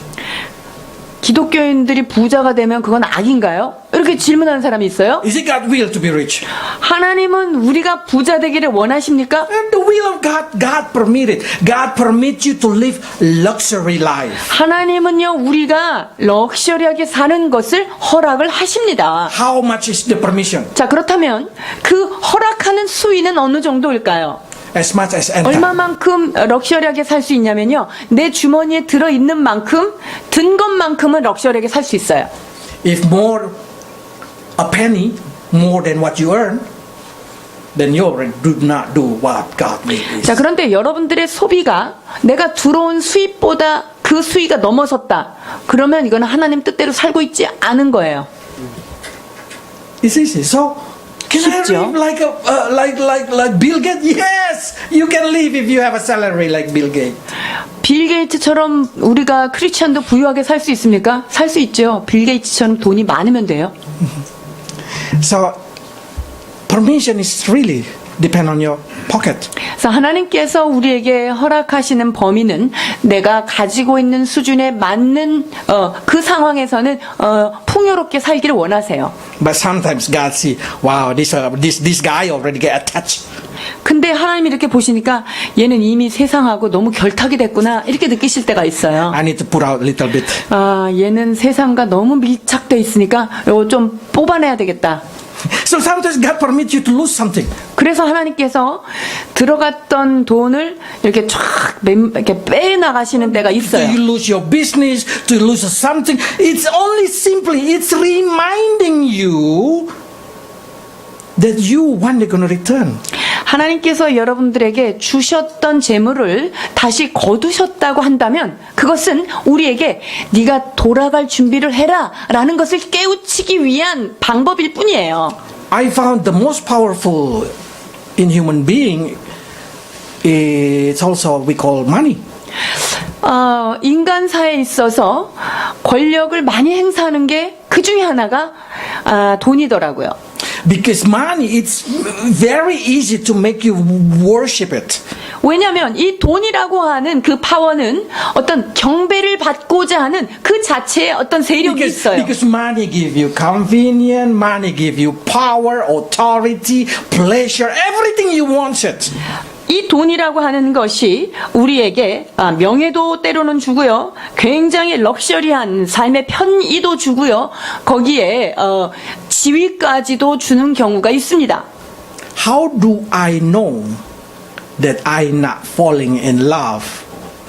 기독교인들이 부자가 되면 그건 악인가요? 이렇게 질문하는 사람이 있어요. Is it God's will to be rich? 하나님은 우리가 부자 되기를 원하십니까? And the will of God, God permitted. God permits you to live luxury life. 하나님은요, 우리가 럭셔리하게 사는 것을 허락을 하십니다. How much is the permission? 자, 그렇다면 그 허락하는 수위는 어느 정도일까요? As much as enter. 얼마만큼 럭셔리하게 살 수 있냐면요, 내 주머니에 들어있는 만큼, 든 것만큼은 럭셔리하게 살 수 있어요. If more, a penny more than what you earn, then you already do not do what God needs. 자, 그런데 여러분들의 소비가 내가 들어온 수입보다 그 수위가 넘어섰다. 그러면 이거는 하나님 뜻대로 살고 있지 않은 거예요. It's easy. So, can I 쉽죠? live like Bill Gates? Yes, you can live if you have a salary like Bill Gates. 빌 게이츠처럼 우리가 크리스천도 부유하게 살 수 있습니까? 살 수 있죠. 빌 게이츠처럼 돈이 많으면 돼요. So, permission is really depend on your pocket. 그래서 하나님께서 우리에게 허락하시는 범위는 내가 가지고 있는 수준에 맞는 그 상황에서는 풍요롭게 살기를 원하세요. But sometimes God see, wow, this guy already get attached. 근데 하나님이 이렇게 보시니까 얘는 이미 세상하고 너무 결탁이 됐구나 이렇게 느끼실 때가 있어요. I need to put out a little bit. 아, 얘는 세상과 너무 밀착돼 있으니까 이거 좀 뽑아내야 되겠다. So sometimes God permits you to lose something. 그래서 하나님께서 들어갔던 돈을 이렇게 쫙 이렇게 빼나가시는 때가 Do 있어요. you lose your business? Do you lose something? It's only simply, it's reminding you that you one day going to return. 하나님께서 여러분들에게 주셨던 재물을 다시 거두셨다고 한다면 그것은 우리에게 네가 돌아갈 준비를 해라 라는 것을 깨우치기 위한 방법일 뿐이에요. I found the most powerful in human being is also we call money. 인간사에 있어서 권력을 많이 행사하는 게 그 중에 하나가 돈이더라고요. Because money, it's very easy to make you worship it. 왜냐하면 이 돈이라고 하는 그 파워는 어떤 경배를 받고자 하는 그 자체의 어떤 세력이 있어요. Because money give you convenience, money give you power, authority, pleasure, everything you want it. 이 돈이라고 하는 것이 우리에게 명예도 때로는 주고요. 굉장히 럭셔리한 삶의 편의도 주고요. 거기에 지위까지도 주는 경우가 있습니다. How do I know that I'm not falling in love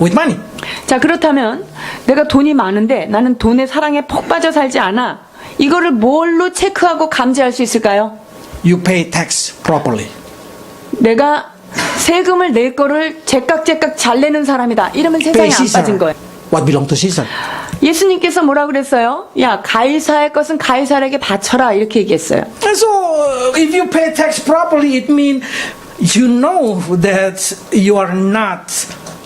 with money? 자, 그렇다면 내가 돈이 많은데 나는 돈의 사랑에 폭 빠져 살지 않아. 이거를 뭘로 체크하고 감지할 수 있을까요? You pay tax properly. 내가 세금을 낼 거를 제깍제깍 잘 내는 사람이다. 이러면 세상에 안 빠진 거예요. What belongs to Caesar? 예수님께서 뭐라 그랬어요? 야, 가이사의 것은 가이사에게 바쳐라. 이렇게 얘기했어요. And so, if you pay tax properly, it means you know that you are not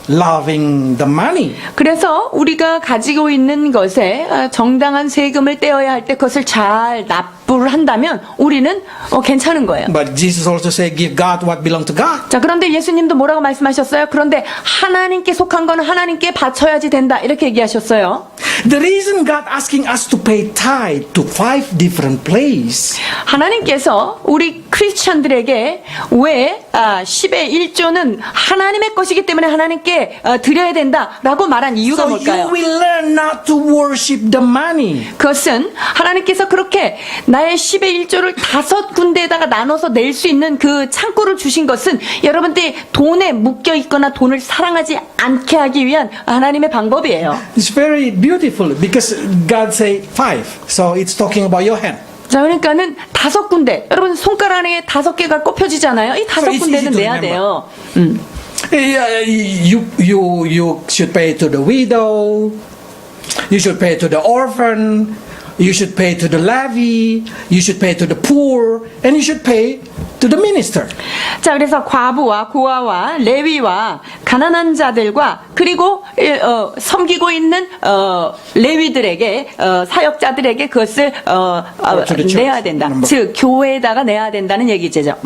loving the money. 그래서 우리가 가지고 있는 것에 정당한 세금을 떼어야 할 때 그것을 잘 납부를 한다면 우리는 괜찮은 거예요. But Jesus also said, give God what belongs to God. 자, 그런데 예수님도 뭐라고 말씀하셨어요? 그런데 하나님께 속한 거는 하나님께 바쳐야지 된다. 이렇게 얘기하셨어요. The reason God asking us to pay tithe to 5 different places 하나님께서 우리 크리스천들에게 왜 10의 1조는 하나님의 것이기 때문에 하나님께 드려야 된다라고 말한 이유가 so you 뭘까요? will learn not to worship the money. 그것은 하나님께서 그렇게 나의 10의 1조를 5군데에다가 나눠서 낼 수 있는 그 창구를 주신 것은 여러분들이 돈에 묶여 있거나 돈을 사랑하지 않게 하기 위한 하나님의 방법이에요. It's very beautiful because God say 5, so it's talking about your hand. 자, 그러니까는 5군데. 여러분 손가락 안에 5개가 꼽혀지잖아요. 이 5군데는 내야 돼요. You should pay to the widow. You should pay to the orphan. You should pay to the levy. You should pay to the poor, and you should pay to the minister. 자, 그래서 과부와 고아와 레위와 가난한 자들과 그리고 섬기고 있는 레위들에게 사역자들에게 그것을 내야 된다. 즉 교회에다가 내야 된다는 얘기죠.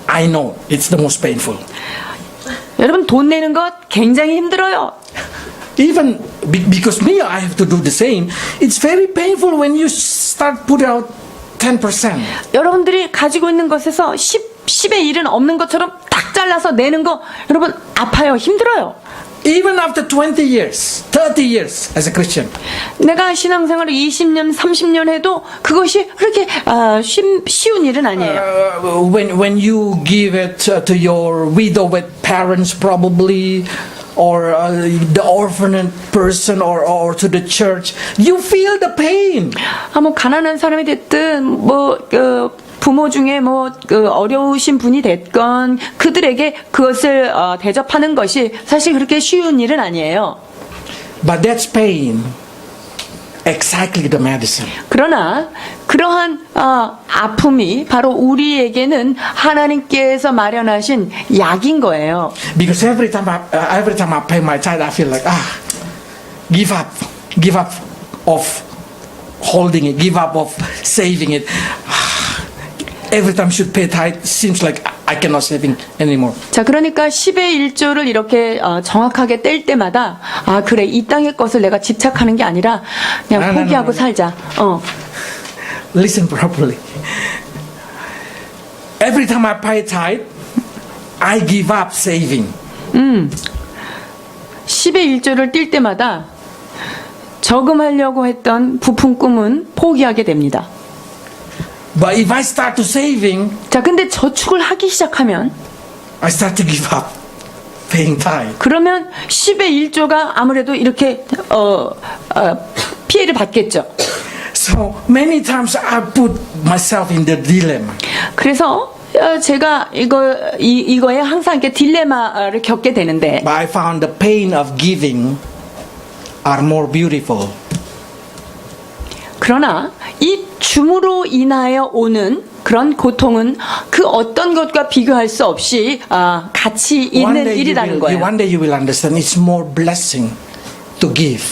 I know it's the most painful. 여러분 돈 내는 것 굉장히 힘들어요. Even because me, I have to do the same. It's very painful when you start put out 10%. 여러분들이 가지고 있는 것에서 10의 1은 없는 것처럼 딱 잘라서 내는 거 여러분 아파요. 힘들어요. Even after 20 years, 30 years as a Christian. 내가 신앙생활을 20년, 30년 해도 그것이 그렇게 쉬운 일은 아니에요. When you give it to your widowed parents probably, or the orphaned person, or to the church, you feel the pain. 뭐 가난한 사람이 됐든 부모 중에 어려우신 분이 됐건 그들에게 그것을 대접하는 것이 사실 그렇게 쉬운 일은 아니에요. But that's pain. Exactly the medicine. 그러나 그러한 아픔이 바로 우리에게는 하나님께서 마련하신 약인 거예요. Because every time I pay my tithe, I feel like give up of holding it, give up of saving it. Every time I should pay tithe, seems like I cannot save it anymore. 자, 그러니까 10의 1조를 이렇게 정확하게 뗄 때마다 그래, 이 땅의 것을 내가 집착하는 게 아니라 그냥 포기하고 살자. Listen properly. Every time I pay tithe, I give up saving. 10의 1조를 뗄 때마다 저금하려고 했던 부푼 꿈은 포기하게 됩니다. But if I start to saving, 자, 근데 저축을 하기 시작하면 I start to give up paying tithe. 그러면 10의 1조가 아무래도 이렇게 피해를 받겠죠. So many times I put myself in the dilemma. 그래서 제가 이거에 항상 이렇게 딜레마를 겪게 되는데, But I found the pain of giving are more beautiful. 그러나 이 줌으로 인하여 오는 그런 고통은 그 어떤 것과 비교할 수 없이 가치 있는 일이라는 거예요. One day you will understand it's more blessing to give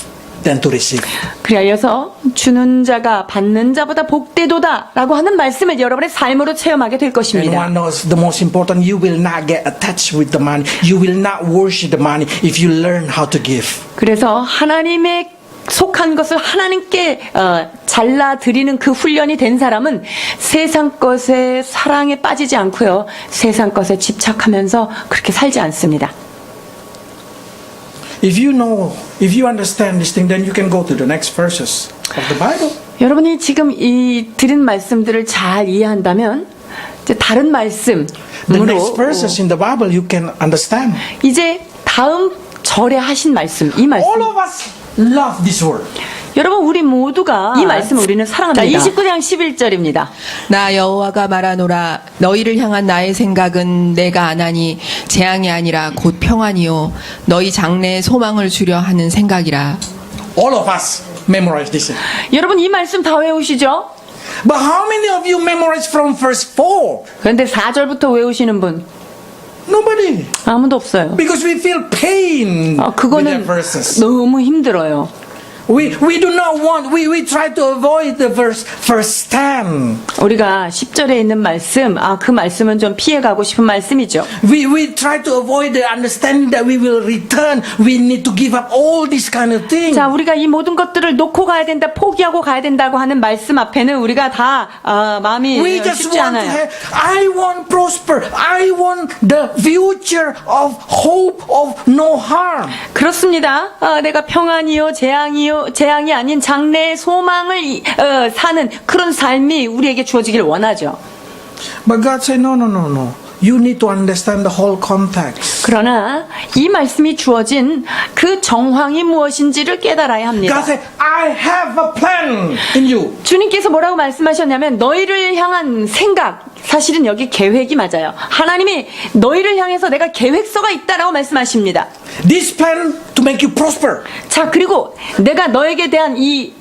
than to receive. 그래서 주는 자가 받는 자보다 복되도다라고 하는 말씀을 여러분의 삶으로 체험하게 될 And 것입니다. one knows the most important, you will not get attached with the money. You will not worship the money if you learn how to give. 그래서 하나님의 속한 것을 하나님께 잘라 드리는 그 훈련이 된 사람은 세상 것의 사랑에 빠지지 않고요, 세상 것에 집착하면서 그렇게 살지 않습니다. If you understand this thing, then you can go to the next verses of the Bible. 여러분이 지금 이 들은 말씀들을 잘 이해한다면 이제 다른 The 말씀으로 next verses in the Bible you can understand. 이제 다음 절에 하신 말씀, 이 말씀. All of us love this word. 여러분, 우리 모두가 이 말씀을 우리는 사랑합니다. 29장 11절입니다. 나 여호와가 말하노라 너희를 향한 나의 생각은 내가 아나니 재앙이 아니라 곧 평안이요 너희 장래에 소망을 주려 하는 생각이라. All of us memorize this. 여러분, 이 말씀 다 외우시죠? But how many of you memorize from verse 4? 그런데 4절부터 외우시는 분 Nobody. 아무도 없어요. Because we feel pain with their 그거는 verses. 너무 힘들어요. We do not want, we try to avoid the verse 10. 우리가 10절에 있는 말씀, 그 말씀은 좀 피해가고 싶은 말씀이죠. We try to avoid the understanding that we will return. We need to give up all these kind of things. 자, 우리가 이 모든 것들을 놓고 가야 된다, 포기하고 가야 된다고 하는 말씀 앞에는 우리가 다 마음이 We just 쉽지 want to 않아요. have, I want prosper. I want the future of hope of no harm. 그렇습니다. 내가 평안이요, 재앙이 아닌 장래의 소망을 사는 그런 삶이 우리에게 주어지길 원하죠. But God said, no. You need to understand the whole context. 그러나 이 말씀이 주어진 그 정황이 무엇인지를 깨달아야 합니다. God said, I have a plan in you. 주님께서 뭐라고 말씀하셨냐면 너희를 향한 생각, 사실은 여기 계획이 맞아요. 하나님이 너희를 향해서 내가 계획서가 있다라고 말씀하십니다. This plan to make you prosper. 자, 그리고 내가 너에게 대한 이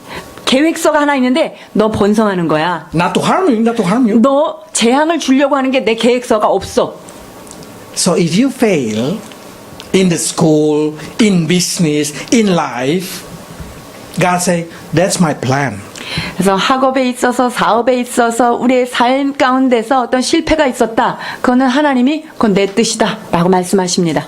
계획서가 하나 있는데 너 번성하는 거야. Not to harm you. 너 재앙을 주려고 하는 게 내 계획서가 없어. So if you fail in the school, in business, in life, God say, that's my plan. 그래서 학업에 있어서 사업에 있어서 우리의 삶 가운데서 어떤 실패가 있었다. 그거는 하나님이 그건 내 뜻이다 라고 말씀하십니다.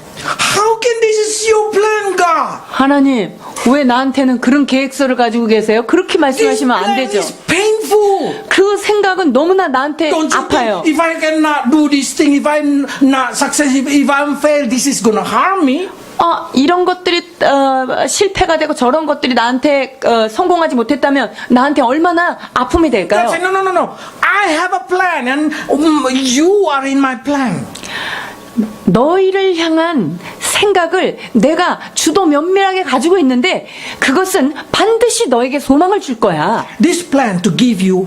How can this is your plan, God. 하나님, 왜 나한테는 그런 계획서를 가지고 계세요? 그렇게 This 말씀하시면 안 plan 되죠. is painful. 그 생각은 너무나 나한테 Don't you 아파요. think if I cannot do this thing, if I'm not successful, if I'm failed, this is gonna harm me? 이런 것들이 실패가 되고 저런 것들이 나한테 성공하지 못했다면 나한테 얼마나 아픔이 God 될까요? said, no, no, no, no. I have a plan, and you are in my plan. 너희를 향한 생각을 내가 주도 면밀하게 가지고 있는데 그것은 반드시 너에게 소망을 줄 거야. This plan to give you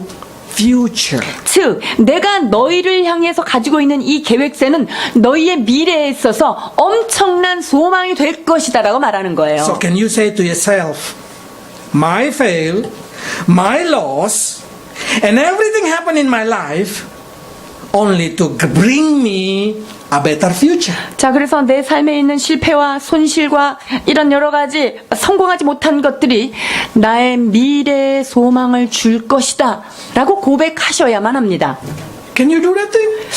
future. 즉, 내가 너희를 향해서 가지고 있는 이 계획세는 너희의 미래에 있어서 엄청난 소망이 될 것이다라고 말하는 거예요. So can you say to yourself, my fail, my loss, and everything happened in my life only to bring me a better future. 자, 그래서 내 삶에 있는 실패와 손실과 이런 여러 가지 성공하지 못한 것들이 나의 미래의 소망을 줄 것이다 라고 고백하셔야만 합니다. Can you do that thing?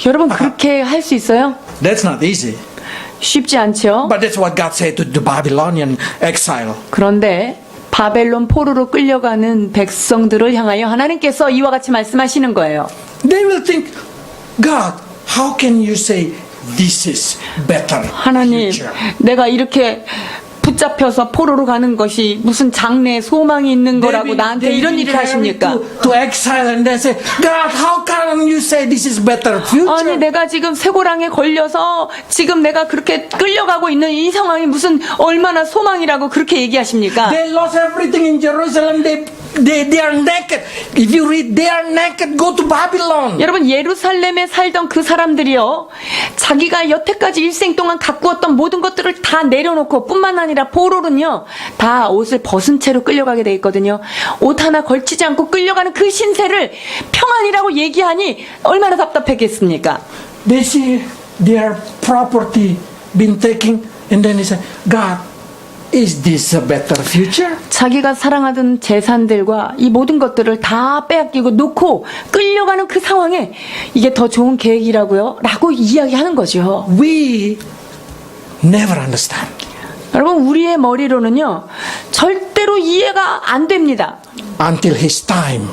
여러분, 그렇게 할 수 있어요? That's not easy. 쉽지 않죠? But that's what God said to the Babylonian exile. 그런데 바벨론 포로로 끌려가는 백성들을 향하여 하나님께서 이와 같이 말씀하시는 거예요. They will think, God, how can you say this is better 하나님, future? 내가 이렇게 붙잡혀서 포로로 가는 것이 무슨 장래에 소망이 있는 거라고 나한테 이런 일을 하십니까? To exile and they say, God, how can you say this is better future? 아니, 내가 지금 쇠고랑에 걸려서 지금 내가 그렇게 끌려가고 있는 이 상황이 무슨 얼마나 소망이라고 그렇게 얘기하십니까? They lost everything in Jerusalem. They are naked. If you read, they are naked. Go to Babylon. 여러분, 예루살렘에 살던 그 사람들이요, 자기가 여태까지 일생 동안 가꾸었던 모든 것들을 다 내려놓고 뿐만 아니라 포로는요, 다 옷을 벗은 채로 끌려가게 돼 있거든요. 옷 하나 걸치지 않고 끌려가는 그 신세를 평안이라고 얘기하니 얼마나 답답했겠습니까? They see their property been taken, and then they say, God, is this a better future? 자기가 사랑하던 재산들과 이 모든 것들을 다 빼앗기고 놓고 끌려가는 그 상황에 이게 더 좋은 계획이라고요? 라고 이야기하는 거죠. We never understand. 여러분, 우리의 머리로는요, 절대로 이해가 안 됩니다. Until His time,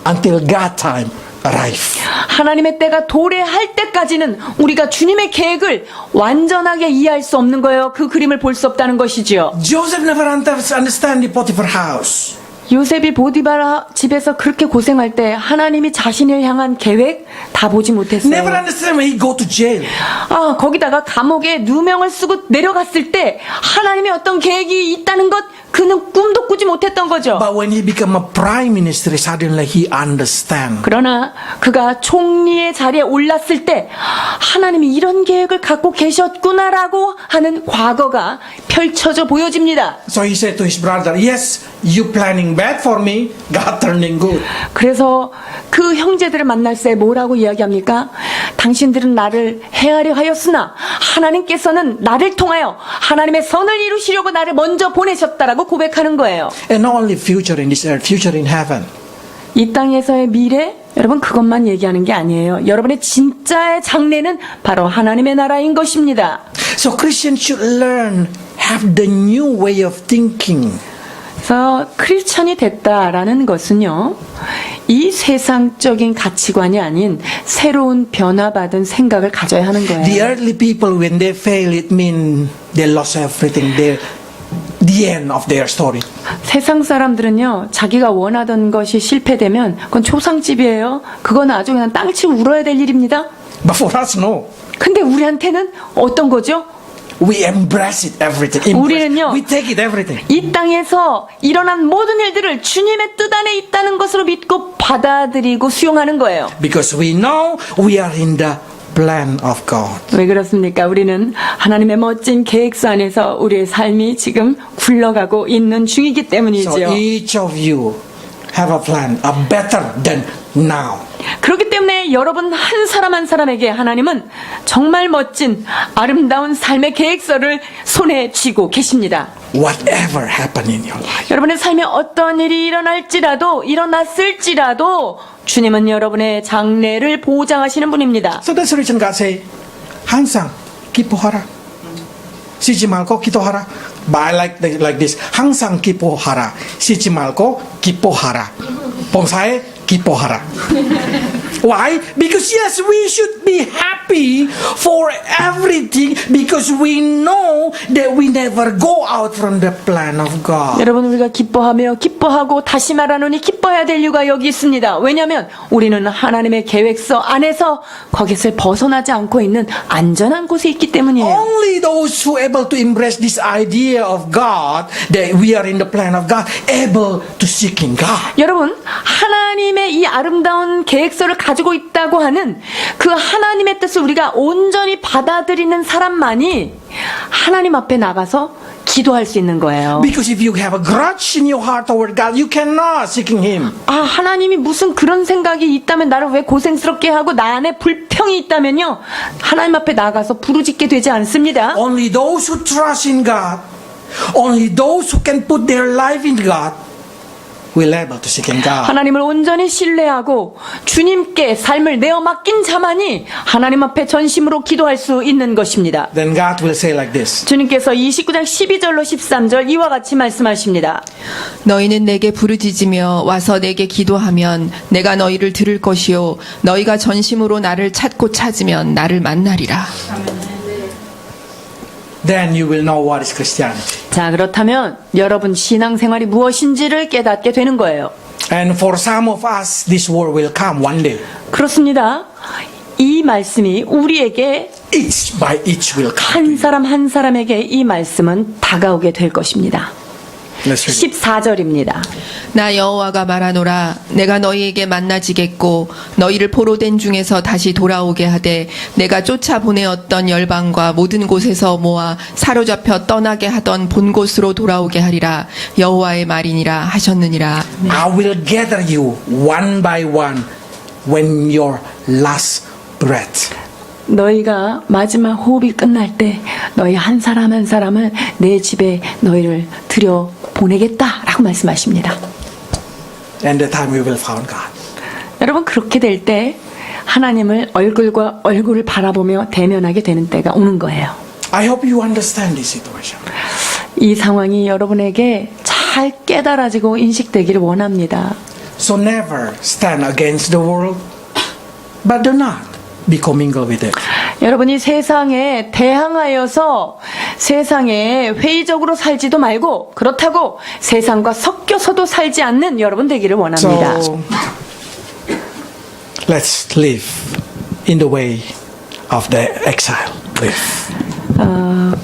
until God time arrive. 하나님의 때가 도래할 때까지는 우리가 주님의 계획을 완전하게 이해할 수 없는 거예요. 그 그림을 볼 수 없다는 것이지요. Joseph never understand the Potiphar house. 요셉이 보디바라 집에서 그렇게 고생할 때 하나님이 자신을 향한 계획 다 보지 못했어요. Never understand when he go to jail. 거기다가 감옥에 누명을 쓰고 내려갔을 때 하나님의 어떤 계획이 있다는 것 그는 꿈도 꾸지 못했던 거죠. But when he become a prime minister, suddenly he understand. 그러나 그가 총리의 자리에 올랐을 때 하나님이 이런 계획을 갖고 계셨구나라고 하는 과거가 펼쳐져 보여집니다. So he said to his brother, yes, you planning bad for me, God turning good. 그래서 그 형제들을 만날 때 뭐라고 이야기합니까? 당신들은 나를 해하려 하였으나 하나님께서는 나를 통하여 하나님의 선을 이루시려고 나를 먼저 보내셨다라고 고백하는 거예요. And not only future in this earth, future in heaven. 이 땅에서의 미래, 여러분 그것만 얘기하는 게 아니에요. 여러분의 진짜의 장래는 바로 하나님의 나라인 것입니다. So Christians should learn, have the new way of thinking. 그래서 크리스천이 됐다라는 것은요, 이 세상적인 가치관이 아닌 새로운 변화받은 생각을 가져야 하는 거예요. The earthly people, when they fail, it means they lost everything. The end of their story. 세상 사람들은요, 자기가 원하던 것이 실패되면 그건 초상집이에요. 그건 아주 그냥 땅치고 울어야 될 일입니다. But for us, no. 근데 우리한테는 어떤 거죠? We embrace it, everything. 우리는요, We take it, everything. 이 땅에서 일어난 모든 일들을 주님의 뜻 안에 있다는 것으로 믿고 받아들이고 수용하는 거예요. Because we know we are in the plan of God. 왜 그렇습니까? 우리는 하나님의 멋진 계획서 안에서 우리의 삶이 지금 굴러가고 있는 중이기 때문이죠. So each of you have a plan, a better than now. 그렇기 때문에 여러분 한 사람 한 사람에게 하나님은 정말 멋진 아름다운 삶의 계획서를 손에 쥐고 계십니다. Whatever happened in your life. 여러분의 삶에 어떤 일이 일어났을지라도 주님은 여러분의 장래를 보장하시는 분입니다. So that's the reason God say, 항상 기뻐하라. 쉬지 말고 기도하라. But I like this. 항상 기뻐하라. 쉬지 말고 기뻐하라. 봉사에 기뻐하라. Why? Because yes, we should be happy for everything because we know that we never go out from the plan of God. 여러분, 우리가 기뻐하며 기뻐하고 다시 말하노니 기뻐해야 될 이유가 여기 있습니다. 왜냐하면 우리는 하나님의 계획서 안에서 거기서 벗어나지 않고 있는 안전한 곳에 있기 때문이에요. Only those who are able to embrace this idea of God, that we are in the plan of God, able to seek in God. 여러분, 하나님의 이 아름다운 계획서를 가지고 있다고 하는 그 하나님의 뜻을 우리가 온전히 받아들이는 사람만이 하나님 앞에 나가서 기도할 수 있는 거예요. Because if you have a grudge in your heart toward God, you cannot seeking Him. 아, 하나님이 무슨 그런 생각이 있다면 나를 왜 고생스럽게 하고 나 안에 불평이 있다면요, 하나님 앞에 나가서 부르짖게 되지 않습니다. Only those who trust in God, only those who can put their life in God, will able to seek in God. 하나님을 온전히 신뢰하고 주님께 삶을 내어 맡긴 자만이 하나님 앞에 전심으로 기도할 수 있는 것입니다. Then God will say like this. 주님께서 29장 12절로 13절 이와 같이 말씀하십니다. 너희는 내게 부르짖으며 와서 내게 기도하면 내가 너희를 들을 것이요 너희가 전심으로 나를 찾고 찾으면 나를 만나리라. Then you will know what is Christianity. 자, 그렇다면 여러분 신앙생활이 무엇인지를 깨닫게 되는 거예요. And for some of us, this word will come one day. 그렇습니다. 이 말씀이 우리에게 Each by each will come. 한 사람 한 사람에게 이 말씀은 다가오게 될 것입니다. Let's read. 14절입니다. 나 여호와가 말하노라 내가 너희에게 만나지겠고 너희를 포로된 중에서 다시 돌아오게 하되 내가 쫓아보내었던 열방과 모든 곳에서 모아 사로잡혀 떠나게 하던 본 곳으로 돌아오게 하리라 여호와의 말이니라 하셨느니라. I will gather you one by one when your last breath. 너희가 마지막 호흡이 끝날 때 너희 한 사람 한 사람을 내 집에 너희를 들여 보내겠다라고 말씀하십니다. And the time we will find God. 여러분, 그렇게 될 때 하나님을 얼굴과 얼굴을 바라보며 대면하게 되는 때가 오는 거예요. I hope you understand this situation. 이 상황이 여러분에게 잘 깨달아지고 인식되기를 원합니다. So never stand against the world, but do not be commingled with it. 여러분이 세상에 대항하여서 세상에 회의적으로 살지도 말고 그렇다고 세상과 섞여서도 살지 않는 여러분 되기를 원합니다. So let's live in the way of the exile. Live.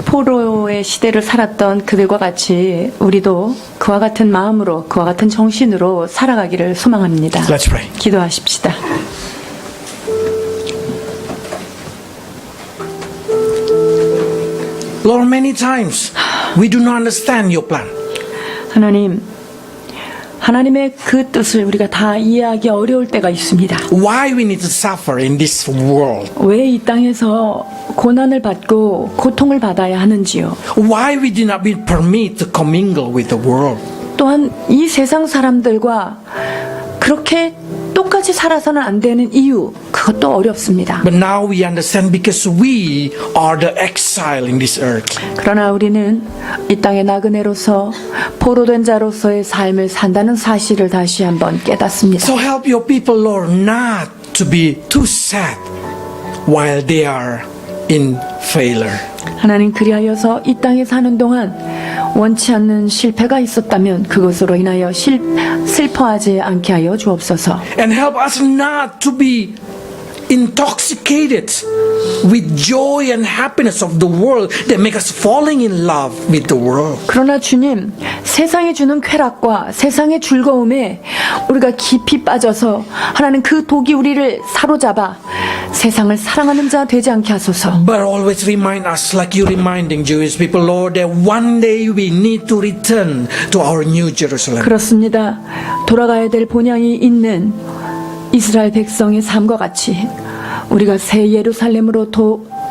포로의 시대를 살았던 그들과 같이 우리도 그와 같은 마음으로 그와 같은 정신으로 살아가기를 소망합니다. Let's pray. 기도하십시다. Lord, many times we do not understand your plan. 하나님, 하나님의 그 뜻을 우리가 다 이해하기 어려울 때가 있습니다. Why we need to suffer in this world? 왜 이 땅에서 고난을 받고 고통을 받아야 하는지요? Why we do not be permitted to commingle with the world? 또한 이 세상 사람들과 그렇게 똑같이 살아서는 안 되는 이유, 그것도 어렵습니다. But now we understand because we are the exile in this earth. 그러나 우리는 이 땅의 나그네로서 포로된 자로서의 삶을 산다는 사실을 다시 한번 깨닫습니다. So help your people, Lord, not to be too sad while they are in failure. 하나님, 그리하여서 이 땅에 사는 동안 원치 않는 실패가 있었다면 그것으로 인하여 슬퍼하지 않게 하여 주옵소서. And help us not to be intoxicated with joy and happiness of the world that make us falling in love with the world. 그러나 주님, 세상이 주는 쾌락과 세상의 즐거움에 우리가 깊이 빠져서 하나님 그 독이 우리를 사로잡아 세상을 사랑하는 자 되지 않게 하소서. But always remind us, like you reminding Jewish people, Lord, that one day we need to return to our New Jerusalem. 그렇습니다. 돌아가야 될 본향이 있는 이스라엘 백성의 삶과 같이 우리가 새 예루살렘으로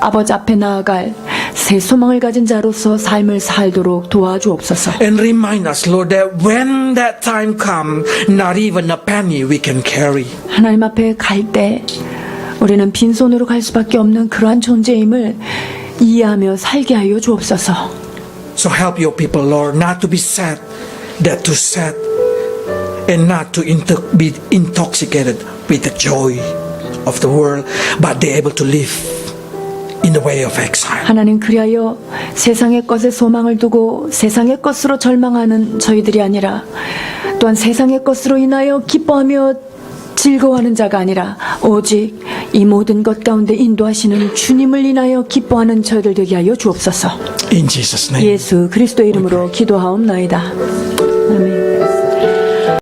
아버지 앞에 나아갈 새 소망을 가진 자로서 삶을 살도록 도와주옵소서. And remind us, Lord, that when that time comes, not even a penny we can carry. 하나님 앞에 갈 때 우리는 빈손으로 갈 수밖에 없는 그러한 존재임을 이해하며 살게 하여 주옵소서. So help your people, Lord, not to be sad, that to sad, and not to be intoxicated with the joy of the world, but be able to live in the way of exile. 하나님, 그리하여 세상의 것에 소망을 두고 세상의 것으로 절망하는 저희들이 아니라 또한 세상의 것으로 인하여 기뻐하며 즐거워하는 자가 아니라 오직 이 모든 것 가운데 인도하시는 주님을 인하여 기뻐하는 저희들 되게 하여 주옵소서. In Jesus' name. 예수 그리스도의 이름으로 기도하옵나이다. 아멘.